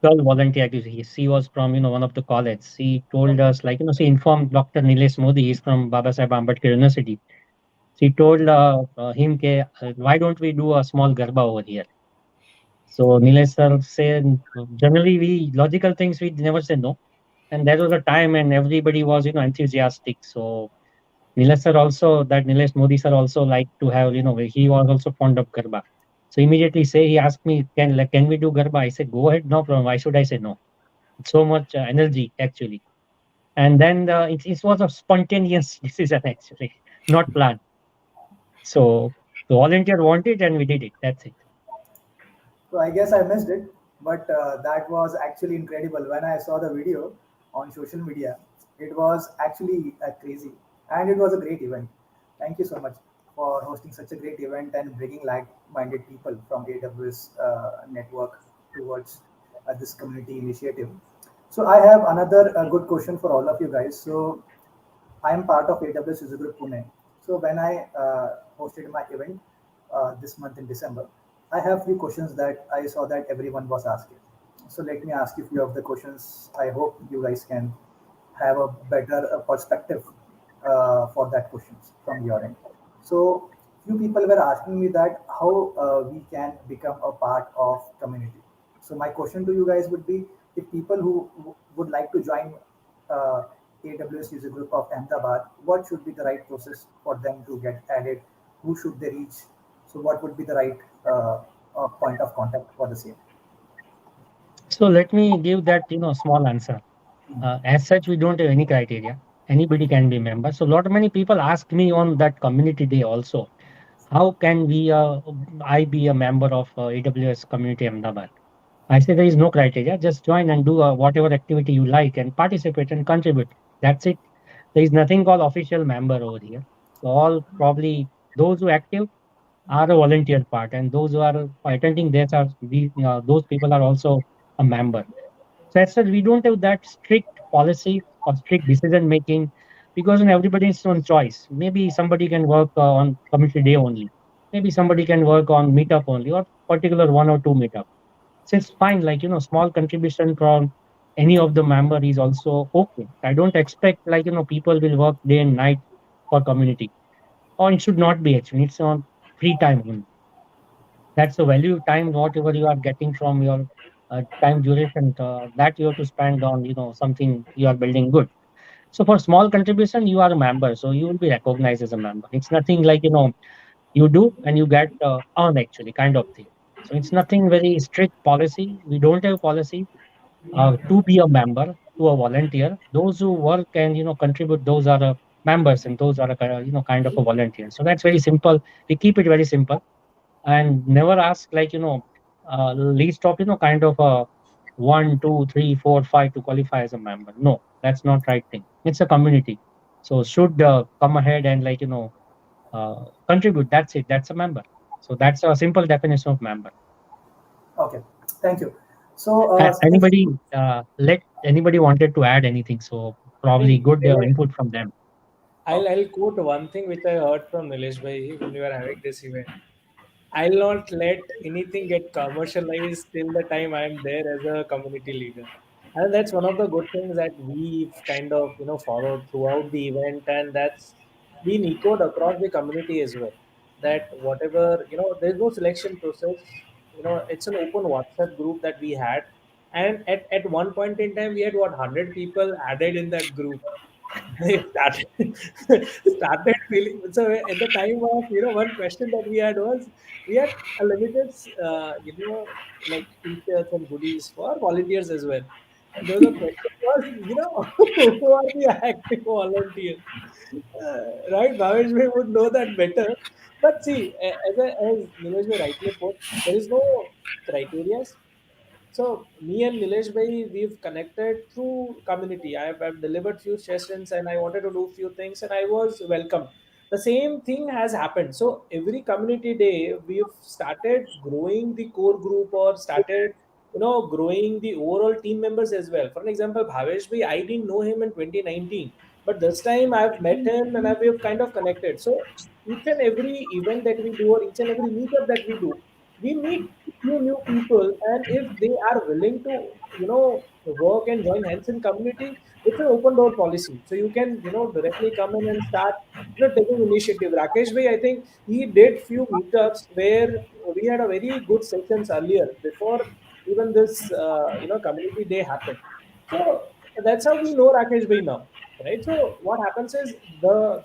C: girl volunteer, actually, she was from one of the college. She told us like she informed Dr. Nilesh Modi, he's from Baba Saheb Ambedkar University. She told him, why don't we do a small garba over here? So Nilesh sir said, generally we logical things we never say no. And there was a time and everybody was enthusiastic. So Nilesh sir also, that Nilesh Modi sir also liked to have, he was also fond of Garba. So immediately he asked me, can we do Garba? I said, go ahead, no problem. Why should I say no? It's so much energy actually. And then it was a spontaneous decision actually, not planned. So the volunteer wanted and we did it. That's it.
A: so. I guess I missed it, but that was actually incredible. When I saw the video on social media, it was actually crazy, and it was a great event. Thank you so much for hosting such a great event and bringing like-minded people from AWS network towards this community initiative. So I have another good question for all of you guys. So I am part of AWS User Group Pune. So when I hosted my event this month in December, I have few questions that I saw that everyone was asking. So let me ask you few of the questions. I hope you guys can have a better perspective for that questions from your end. So few people were asking me that how we can become a part of community. So my question to you guys would be, if people who would like to join uh, AWS User Group of Ahmedabad, what should be the right process for them to get added? Who should they reach? So what would be the right point of contact for the same?
C: So let me give that small answer. As such, we don't have any criteria. Anybody can be member. So lot many people ask me on that community day also, how can I be a member of AWS Community Ahmedabad? I say there is no criteria. Just join and do whatever activity you like and participate and contribute. That's it. There is nothing called official member over here. So all probably those who active are a volunteer part, and those who are attending this are those people are also a member. So as such, we don't have that strict policy or strict decision making because in everybody's own choice. Maybe somebody can work on community day only. Maybe somebody can work on meetup only or particular one or two meetup. So it's fine, like, small contribution from any of the member is also okay. I don't expect like, people will work day and night for community. Or it should not be actually. It's on free time only. That's the value time, whatever you are getting from your time duration that you have to spend on, something you are building good. So for small contribution, you are a member. So you will be recognized as a member. It's nothing like, you do and you get earned actually kind of thing. So it's nothing very strict policy. We don't have policy to be a member, to a volunteer. Those who work and contribute, those are members, and those are kind of a volunteer. So that's very simple. We keep it very simple and never ask like least of kind of a 1, 2, 3, 4, 5 to qualify as a member. No, that's not right thing. It's a community, so should come ahead and like contribute. That's it. That's a member. So that's a simple definition of member.
A: Okay, thank you. So since
C: Anybody let anybody wanted to add anything? So
E: I
C: probably
E: mean,
C: good input from them.
E: I'll quote one thing which I heard from Nilesh bhai when we were having this event. I'll not let anything get commercialized till the time I'm there as a community leader. And that's one of the good things that we've kind of followed throughout the event, and that's been echoed across the community as well. That whatever there's no selection process. it's an open WhatsApp group that we had, and at one point in time we had 100 people added in that group. They started feeling so. At the time of, one question that we had was, we had a limited like t-shirts and goodies for volunteers as well, and there was a question was, who are the active volunteers? Right, Bhavesh would know that better. But see, as Nilesh rightly put, there is no criteria. So me and Nilesh bhai, we've connected through community. I've delivered few sessions and I wanted to do few things and I was welcomed. The same thing has happened. So every community day we've started growing the core group or started, growing the overall team members as well. For an example, Bhavesh bhai, I didn't know him in 2019, but this time I've met him and we've kind of connected. So each and every event that we do or each and every meetup that we do, we meet few new people, and if they are willing to work and join hands in community, it's an open door policy, so you can directly come in and start taking initiative. Rakesh bhai, I think he did few meetups where we had a very good sessions earlier before even this community day happened. So that's how we know Rakesh bhai now, right? So what happens is the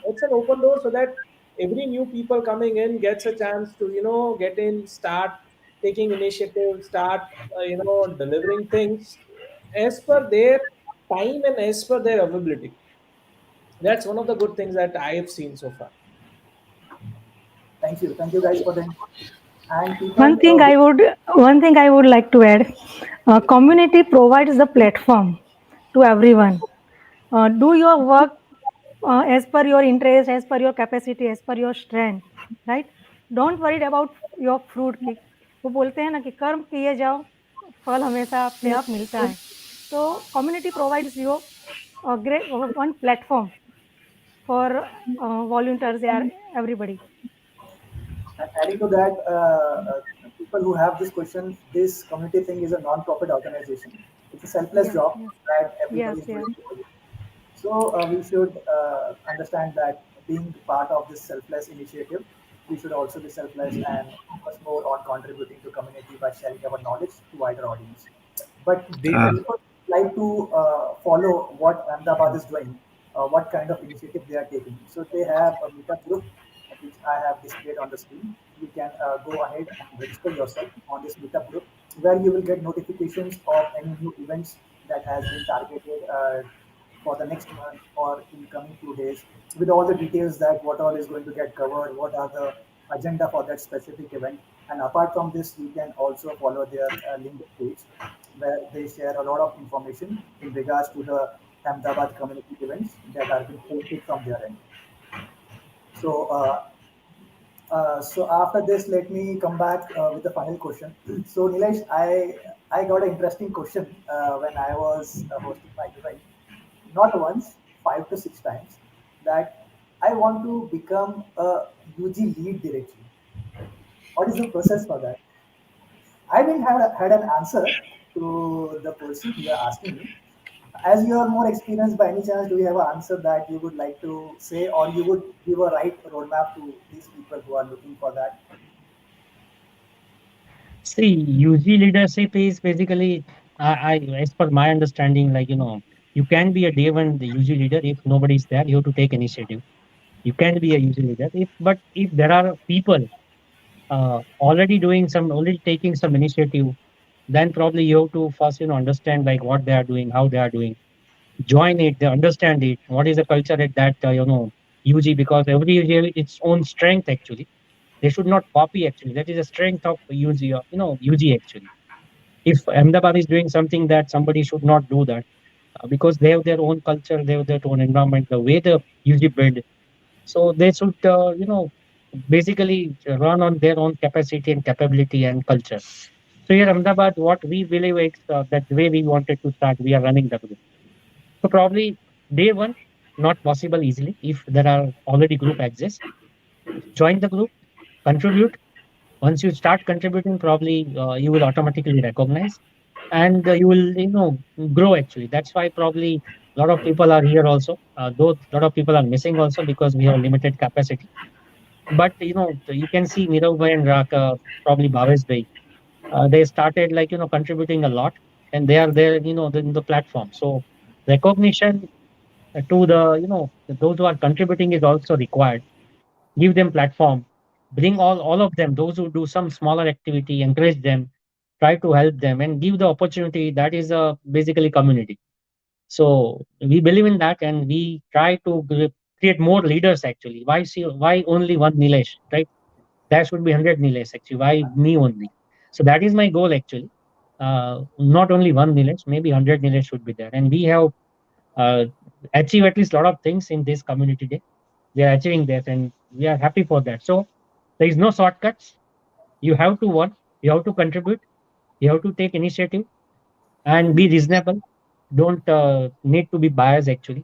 E: it's an open door, so that every new people coming in gets a chance to get in, start taking initiative, start delivering things as per their time and as per their availability. That's one of the good things that I have seen so far.
A: Thank you guys for the input. And people,
D: One thing I would like to add, community provides the platform to everyone. Do your work as per your interest, as per your capacity, as per your strength, right? Don't worry about your fruit की वो बोलते हैं ना कि कर्म किए जाओ फल हमेशा अपने आप मिलता है. So community provides you a great one platform for volunteers, yeah, everybody.
A: and adding to that, people who have this question, this community thing is a non-profit organization. It's a selfless
D: Yes,
A: job
D: yes.
A: that everybody
D: Yes,
A: is doing.
D: yes.
A: So we should understand that being part of this selfless initiative, we should also be selfless and focus more on contributing to community by sharing our knowledge to wider audience. But
B: Uh,
A: people like to follow what Ahmedabad is doing, what kind of initiative they are taking. So they have a meetup group, which I have displayed on the screen. You can go ahead and register yourself on this meetup group, where you will get notifications of any new events that has been targeted for the next month or in coming few days, with all the details that what all is going to get covered, what are the agenda for that specific event. And apart from this, you can also follow their LinkedIn page, where they share a lot of information in regards to the Ahmedabad community events that are being hosted from their end. So, so after this, let me come back with the final question. So, Nilesh, I got an interesting question when I was hosting my event. Not once, 5 to 6 times. That I want to become a UG lead directly. What is the process for that? I didn't have had an answer to the person you are asking me. As you are more experienced, by any chance, do you have an answer that you would like to say, or you would give a right roadmap to these people who are looking for that?
C: See, UG leadership is basically, as per my understanding, like, you can be a day one the UG leader if nobody is there. You have to take initiative. You can be a UG leader, but if there are people already taking some initiative, then probably you have to first, understand like what they are doing, how they are doing, join it, they understand it, what is the culture at that, UG, because every UG has its own strength actually. They should not copy actually. That is a strength of UG, UG actually. If Ahmedabad is doing something, that somebody should not do that, because they have their own culture, they have their own environment, the way the UG build. So they should, basically run on their own capacity and capability and culture. So here Ahmedabad, what we believe is that the way we wanted to start, we are running the group. So probably day one, not possible easily if there are already group exists. Join the group, contribute. Once you start contributing, probably you will automatically recognize, and you will grow actually. That's why probably a lot of people are here also. Though a lot of people are missing also because we have limited capacity. But you can see Nirav and probably Bhavesh, they started like contributing a lot, and they are there in the platform. So recognition to the those who are contributing is also required. Give them platform, bring all of them, those who do some smaller activity, encourage them, try to help them, and give the opportunity. That is basically community. So we believe in that, and we try to create more leaders. Actually, why only one Nilesh, right? There should be 100 Nilesh actually. Why me only? So that is my goal actually. Not only one Nilesh, maybe 100 Nilesh should be there, and we have uh, achieved at least a lot of things in this community day. We are achieving that, and we are happy for that. So there is no shortcuts. You have to work. You have to contribute. You have to take initiative and be reasonable. Don't need to be biased actually.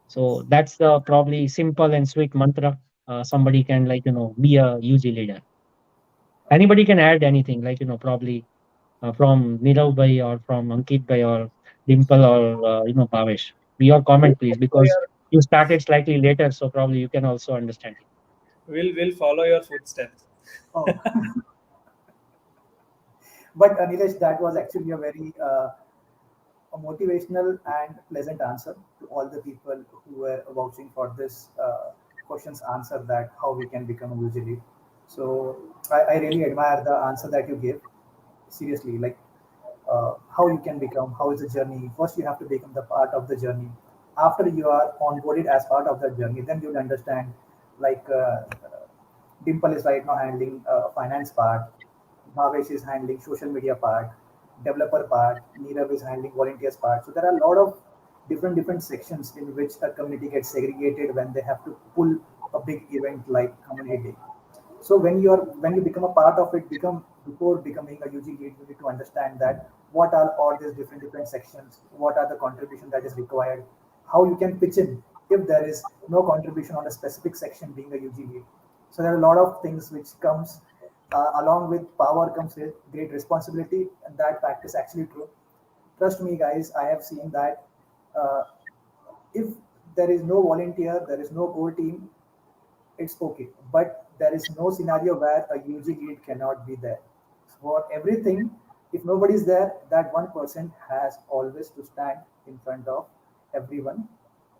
C: So that's the probably simple and sweet mantra. Somebody can be a UG leader. Anybody can add anything probably from Nirav bhai or from Ankit bhai or Dimple or Bhavesh. Your comment please, because you started slightly later, so probably you can also understand it.
E: We'll follow your footsteps.
A: Oh. But Nilesh, that was actually a very a motivational and pleasant answer to all the people who were vouching for this question's answer, that how we can become a user lead. So I really admire the answer that you gave. Seriously, like how you can become, how is the journey. First, you have to become the part of the journey. After you are onboarded as part of the journey, then you'll understand. Like Dimple is right now handling finance part, Bhavesh is handling social media part, developer part, Nirav is handling volunteers part. So there are a lot of different sections in which a community gets segregated when they have to pull a big event like community day. So when you become a part of it, become before becoming a UG lead, you need to understand that what are all these different sections, what are the contribution that is required, how you can pitch in if there is no contribution on a specific section being a UG lead. So there are a lot of things which comes along with power comes with great responsibility, and that fact is actually true. Trust me, guys, I have seen that uh, if there is no volunteer, there is no core team, it's okay. But there is no scenario where a UG lead cannot be there. For everything, if nobody is there, that one person has always to stand in front of everyone,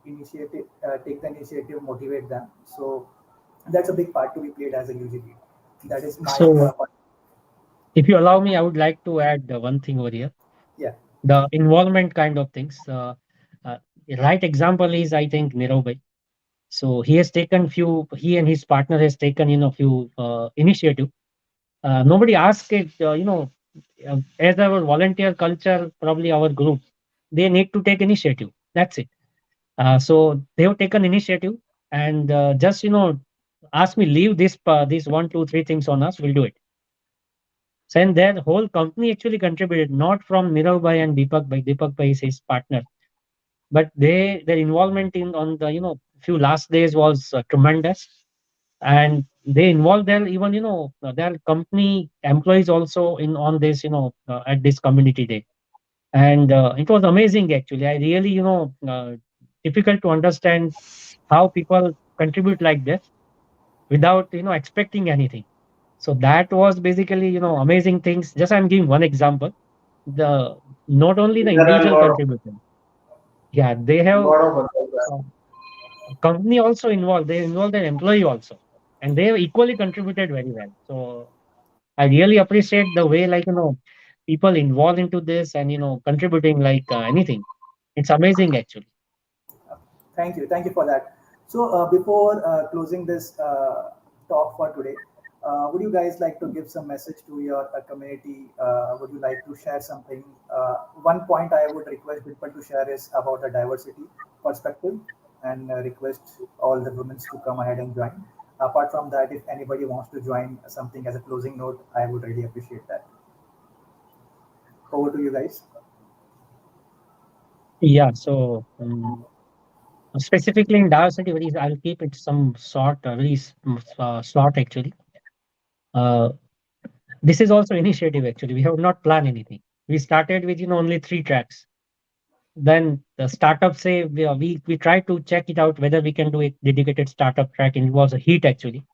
A: take the initiative, motivate them. So that's a big part to be played as a UG lead. That is my
C: So
A: point.
C: if you allow me, I would like to add one thing over here.
A: Yeah.
C: The involvement kind of things. Uh, a right example is, I think, Nirav bhai. So he and his partner has taken few initiative. Nobody asked it. As our volunteer culture, probably our group, they need to take initiative. That's it. So they have taken initiative and just ask me leave these one, two, three things on us. We'll do it. So and their whole company actually contributed, not from Nirav bhai and Deepak bhai. Deepak bhai is his partner, but their involvement in on the few last days was tremendous, and they involved their even their company employees also in on this at this community day, and it was amazing actually. I really difficult to understand how people contribute like this without expecting anything. So that was basically amazing things. Just I'm giving one example. The not only the
F: There are a
C: individual contributor, yeah, they have
F: lot of others.
C: uh, company also involved. They involved their employee also, and they have equally contributed very well. So I really appreciate the way people involved into this and contributing like anything. It's amazing actually.
A: Thank you for that. So before closing this talk for today, would you guys like to give some message to your community? Would you like to share something? One point I would request people to share is about the diversity perspective, and request all the women to come ahead and join. Apart from that, if anybody wants to join something as a closing note, I would really appreciate that. Over to you guys.
C: Yeah. So specifically in diversity, I'll keep it some short, short actually. Uh, this is also initiative actually. We have not planned anything. We started with only three tracks. Then the startup say we try to check it out whether we can do a dedicated startup track, and it was a hit actually.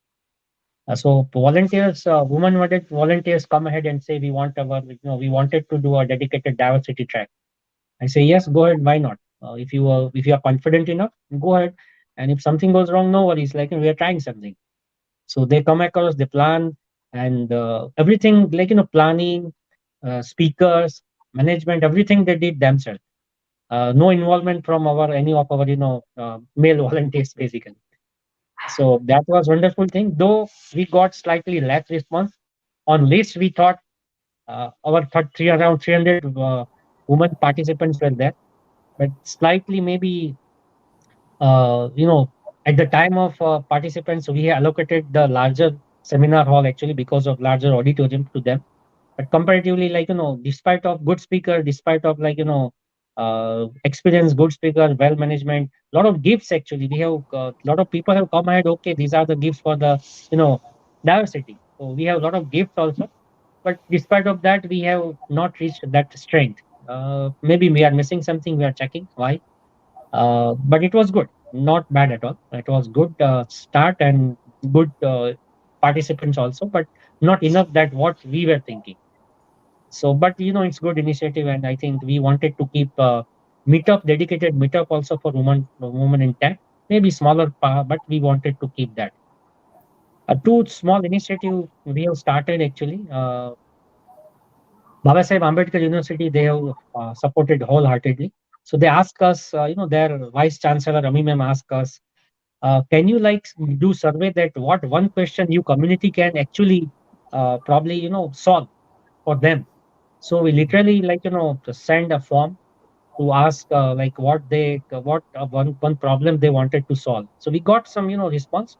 C: So volunteers, women volunteers come ahead and say, we want we wanted to do a dedicated diversity track. I say, yes, go ahead, why not? If you are confident enough, go ahead. And if something goes wrong, no worries. Like, we are trying something. So they come across the plan and everything, like, planning, speakers, management, everything they did themselves. No involvement from any of our male volunteers basically. So that was wonderful thing. Though we got slightly less response on list, we thought around 300 women participants were there, but slightly maybe at the time of participants, we allocated the larger seminar hall actually because of larger auditorium to them. But comparatively, like, despite of good speaker, despite of, like, experienced good speaker, well management, lot of gifts actually. We have a lot of people have come ahead. Okay, these are the gifts for the diversity. So we have a lot of gifts also. But despite of that, we have not reached that strength. Maybe we are missing something. We are checking why. But it was good, not bad at all. It was good start and good participants also, but not enough that what we were thinking. So, but it's good initiative, and I think we wanted to keep dedicated meetup also for women in tech. Maybe smaller, but we wanted to keep that. Two small initiative we have started actually. Babasaheb Ambedkar University, they have supported wholeheartedly. So they ask us, their vice chancellor Ami ma'am asked us, can you like do survey that what one question you community can actually probably solve for them. So we literally like to send a form to ask like what one problem they wanted to solve. So we got some response,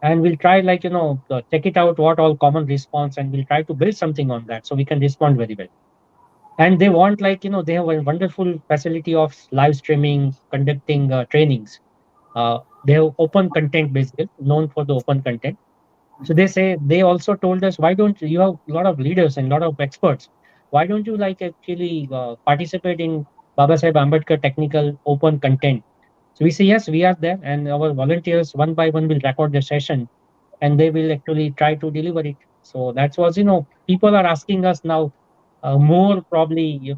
C: and we'll try like check it out what all common response, and we'll try to build something on that so we can respond very well. And they want like they have a wonderful facility of live streaming, conducting trainings. They have open content basically known for the open content. So they also told us, why don't you have a lot of leaders and a lot of experts? Why don't you like actually participate in Baba Saheb Ambedkar technical open content? So we say, yes, we are there, and our volunteers one by one will record the session, and they will actually try to deliver it. So that was, people are asking us now more probably,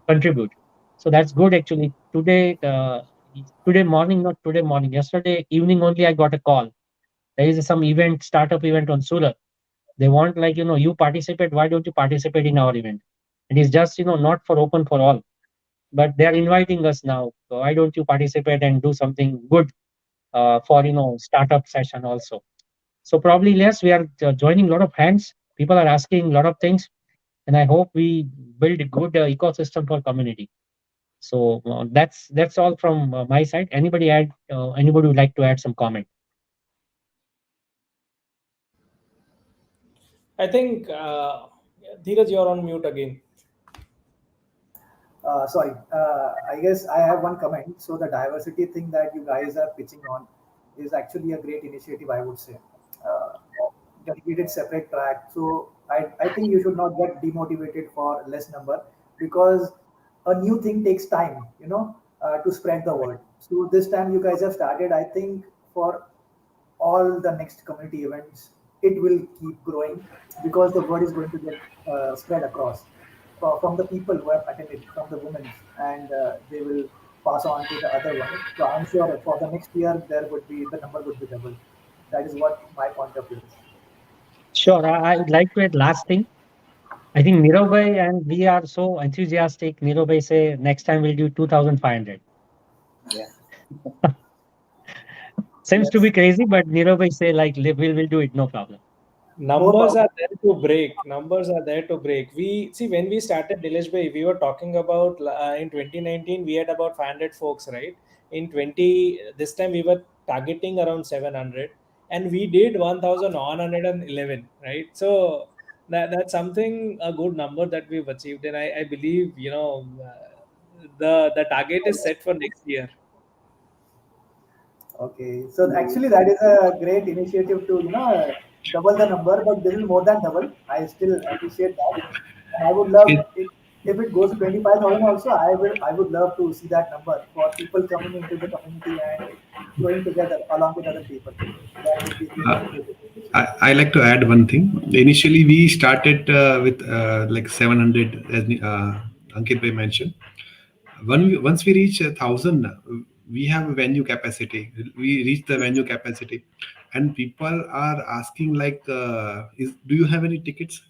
C: contribute. So that's good actually. Today morning, not today morning, yesterday evening only, I got a call. There is some event, startup event on Surat. They want like, you participate. Why don't you participate in our event? It is just, not for open for all, but they are inviting us now. So why don't you participate and do something good for, startup session also? So probably, yes, we are joining a lot of hands. People are asking a lot of things, and I hope we build a good ecosystem for community. So that's all from my side. Anybody would like to add some comment?
E: I think Dheeraj, you're on mute again.
A: Sorry, I guess I have one comment. So the diversity thing that you guys are pitching on is actually a great initiative, I would say. Uh, Dedicated separate track. So I think you should not get demotivated for less number, because a new thing takes time, to spread the word. So this time you guys have started, I think for all the next community events, it will keep growing, because the word is going to get spread across from the people who have attended, from the women, and they will pass on to the other one. So I'm sure for the next year, the number would be double. That is what my point of view is.
C: Sure. I'd like to add last thing. I think Nirav bhai and we are so enthusiastic. Nirav bhai say next time we'll do 2,500.
F: Yeah.
C: Seems to be
A: Yes,
C: crazy, but Nirav bhai say like we'll do it, no problem.
A: more
E: Numbers
A: power.
E: are there to break. Numbers are there to break. We see when we started Nilesh Bhai, we were talking about in 2019 we had about 500 folks, right? In 20 this time we were targeting around 700, and we did 1,111, right? So that's something, a good number that we've achieved, and I believe the target is set for next year.
A: Okay, so actually that is a great initiative to double the number, but this is more than double. I still appreciate that, and I would love
B: It,
A: it if it goes to 25,000 also. I would love to see that number for people coming into the community and growing together along with other people. That would be a great
B: uh,
A: initiative.
B: I like to add one thing. Initially, we started with like 700, as Ankit Bhai mentioned. Once we reach 1,000, we have a venue capacity. We reach the venue capacity, and people are asking like, "Do you have any tickets?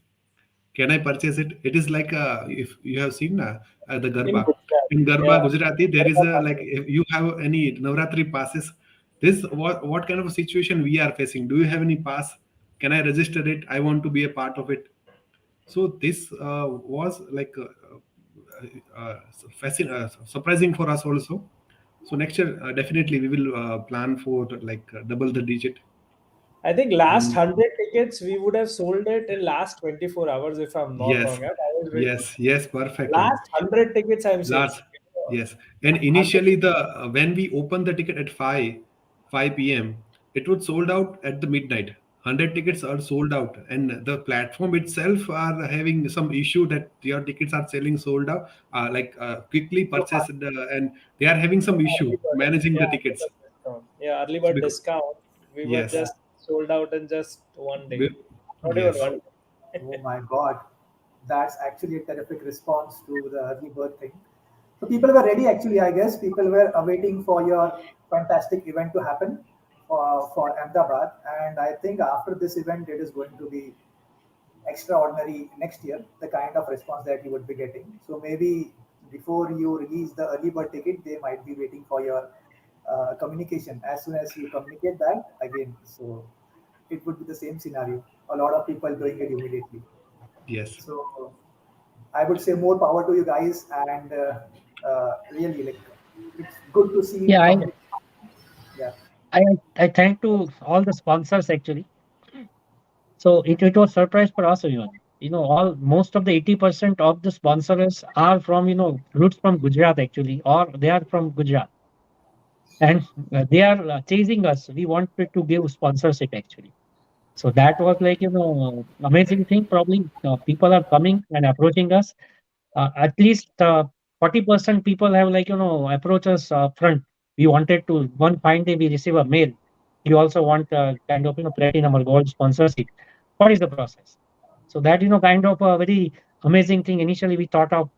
B: Can I purchase it?" It is like if you have seen the
E: In
B: Garba.
E: Gujarat,
B: In Garba
E: yeah.
B: Gujarati, there is a like if you have any Navratri passes. This what kind of a situation we are facing? Do you have any pass? Can I register it? I want to be a part of it. So this was like surprising for us also. So next year definitely we will plan for like double the digit.
E: I think last
B: And
E: 100 tickets we would have sold it in last 24 hours if I'm not
B: yes,
E: wrong. Yeah, that was very,
B: yes, perfectly.
E: last 100 tickets I'm saying.
B: Last, yes. And
E: 100.
B: initially, the when we opened the ticket at 5 p.m., it was sold out at the midnight. 100 tickets are sold out, and the platform itself are having some issue that your tickets are selling sold out, quickly
E: So
B: purchased, and they are having some issue
E: early bird,
B: managing
E: yeah,
B: the
E: early
B: tickets.
E: bird discount. Yeah, early
B: So
E: bird discount. We were
B: yes,
A: Yeah.
E: just sold out in just one day.
B: we-
E: Not even
B: yes,
E: one
A: Oh,
E: day.
A: oh my God. That's actually a terrific response to the early bird thing. So people were ready actually, I guess. People were awaiting for your fantastic event to happen for Ahmedabad. And I think after this event, it is going to be extraordinary next year, the kind of response that you would be getting. So maybe before you release the early bird ticket, they might be waiting for your communication. As soon as you communicate that again, so it would be the same scenario. A lot of people doing it immediately.
B: yes.
A: So I would say more power to you guys, and really, like, it's good to see
C: Yeah,
A: company. Yeah.
C: I, I thank to all the sponsors actually. So it was surprise for us even. All most of the 80% of the sponsors are from roots from Gujarat actually, or they are from Gujarat, and they are chasing us. We wanted to give sponsorship actually. So that was like amazing thing. Probably people are coming and approaching us. At least 40% people have like approach us front. We wanted to one fine day we receive a mail. We also want kind of platinum or gold sponsorship. What is the process? So that kind of a very amazing thing. Initially we thought of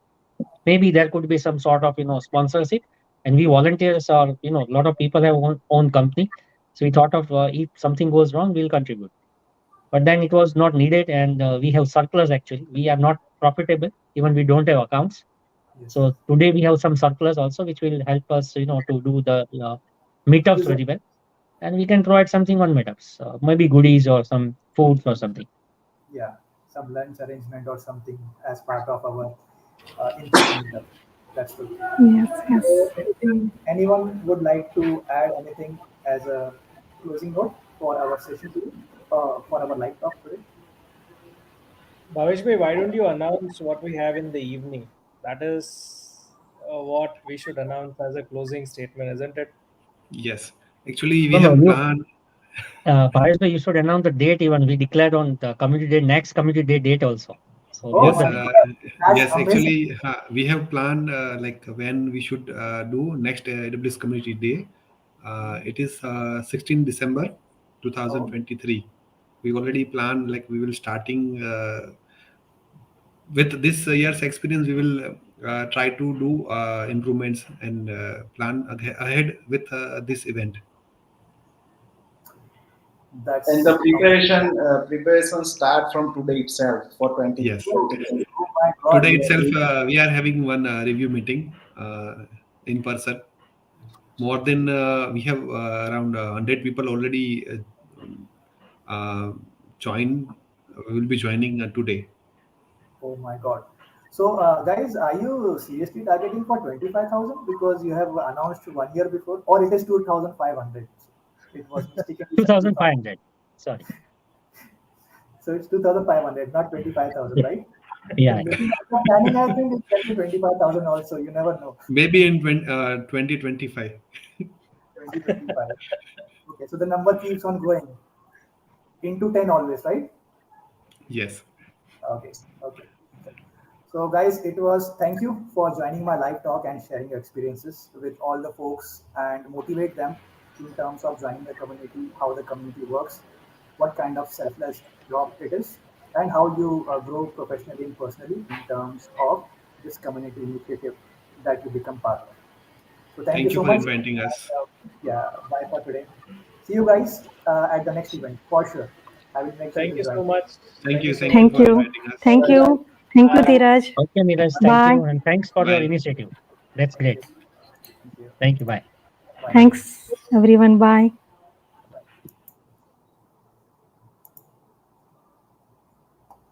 C: maybe there could be some sort of sponsorship, and we volunteers or a lot of people have own company. So we thought of if something goes wrong, we'll contribute. But then it was not needed, and we have surplus actually. We are not profitable, even we don't have accounts.
A: Yes.
C: So today we have some surplus also, which will help us, to do the meetups
A: User,
C: very well, and we can provide something on meetups, maybe goodies or some foods or something.
A: yeah, some lunch arrangement or something as part of our in-person meetup. That's true.
D: Yes, yes.
A: So, anyone would like to add anything as a closing note for our session today, for our live talk today?
E: Bhavesh bhai, why don't you announce what we have in the evening? That is what we should announce as a closing statement, isn't it?
B: Yes, actually we
C: No, no,
B: have planned.
C: Paresh bhai, you should announce the date even. We declared on the community day, next community day date also. So
A: Oh
C: both
B: Yes,
C: the
A: my
C: dates.
A: God, that's
B: yes.
A: amazing.
B: Actually, we have planned like when we should do next AWS Community Day. It is 16 December
A: Oh,
B: 2023. We already planned like we will starting with this year's experience. We will try to do improvements and plan ahead with this event.
F: And
A: that's
F: the preparation start from today itself for
B: Yes.
F: 2023.
A: oh my God,
B: Today itself,
A: really?
B: we are having one review meeting in person. More than we have around 100 people already uh, join. Will be joining today.
A: Oh my God. So, guys, are you seriously targeting for 25,000 because you have announced 1 year before, or it is 2,500? It was mistakenly said 2,000.
C: 2,500. Sorry.
A: So it's 2,500, not 25,000,
C: Yeah,
A: right?
C: yeah.
A: In looking at the planning, I think it can be 25,000 also. You never know.
B: Maybe in 2025.
A: 2025. Okay, so the number keeps on growing into 10 always, right?
B: Yes.
A: Okay, okay. So, guys, it was thank you for joining my live talk and sharing your experiences with all the folks and motivate them in terms of joining the community, how the community works. what kind of selfless job it is, and how you grow professionally and personally in terms of this community initiative that you become part of. So thank you
B: Thank you
A: so
B: for
A: much.
B: inviting us.
A: Yeah, bye for today. See you guys at the next event for sure. I will make sure
E: Thank
A: to
E: you
A: join
E: so
A: you.
E: much.
B: Thank you.
E: So
B: Thank you
D: Thank
B: for
D: you.
B: inviting us.
D: Thank
E: much.
D: you. Thank you,
E: Bye.
D: Dheeraj.
C: Okay, Nilesh, thank
D: Bye.
C: you, and thanks for your
B: Bye.
C: initiative. That's
A: Thank
C: great.
A: you. Thank you.
C: Thank you. Bye.
A: Bye.
D: Thanks, everyone. Bye.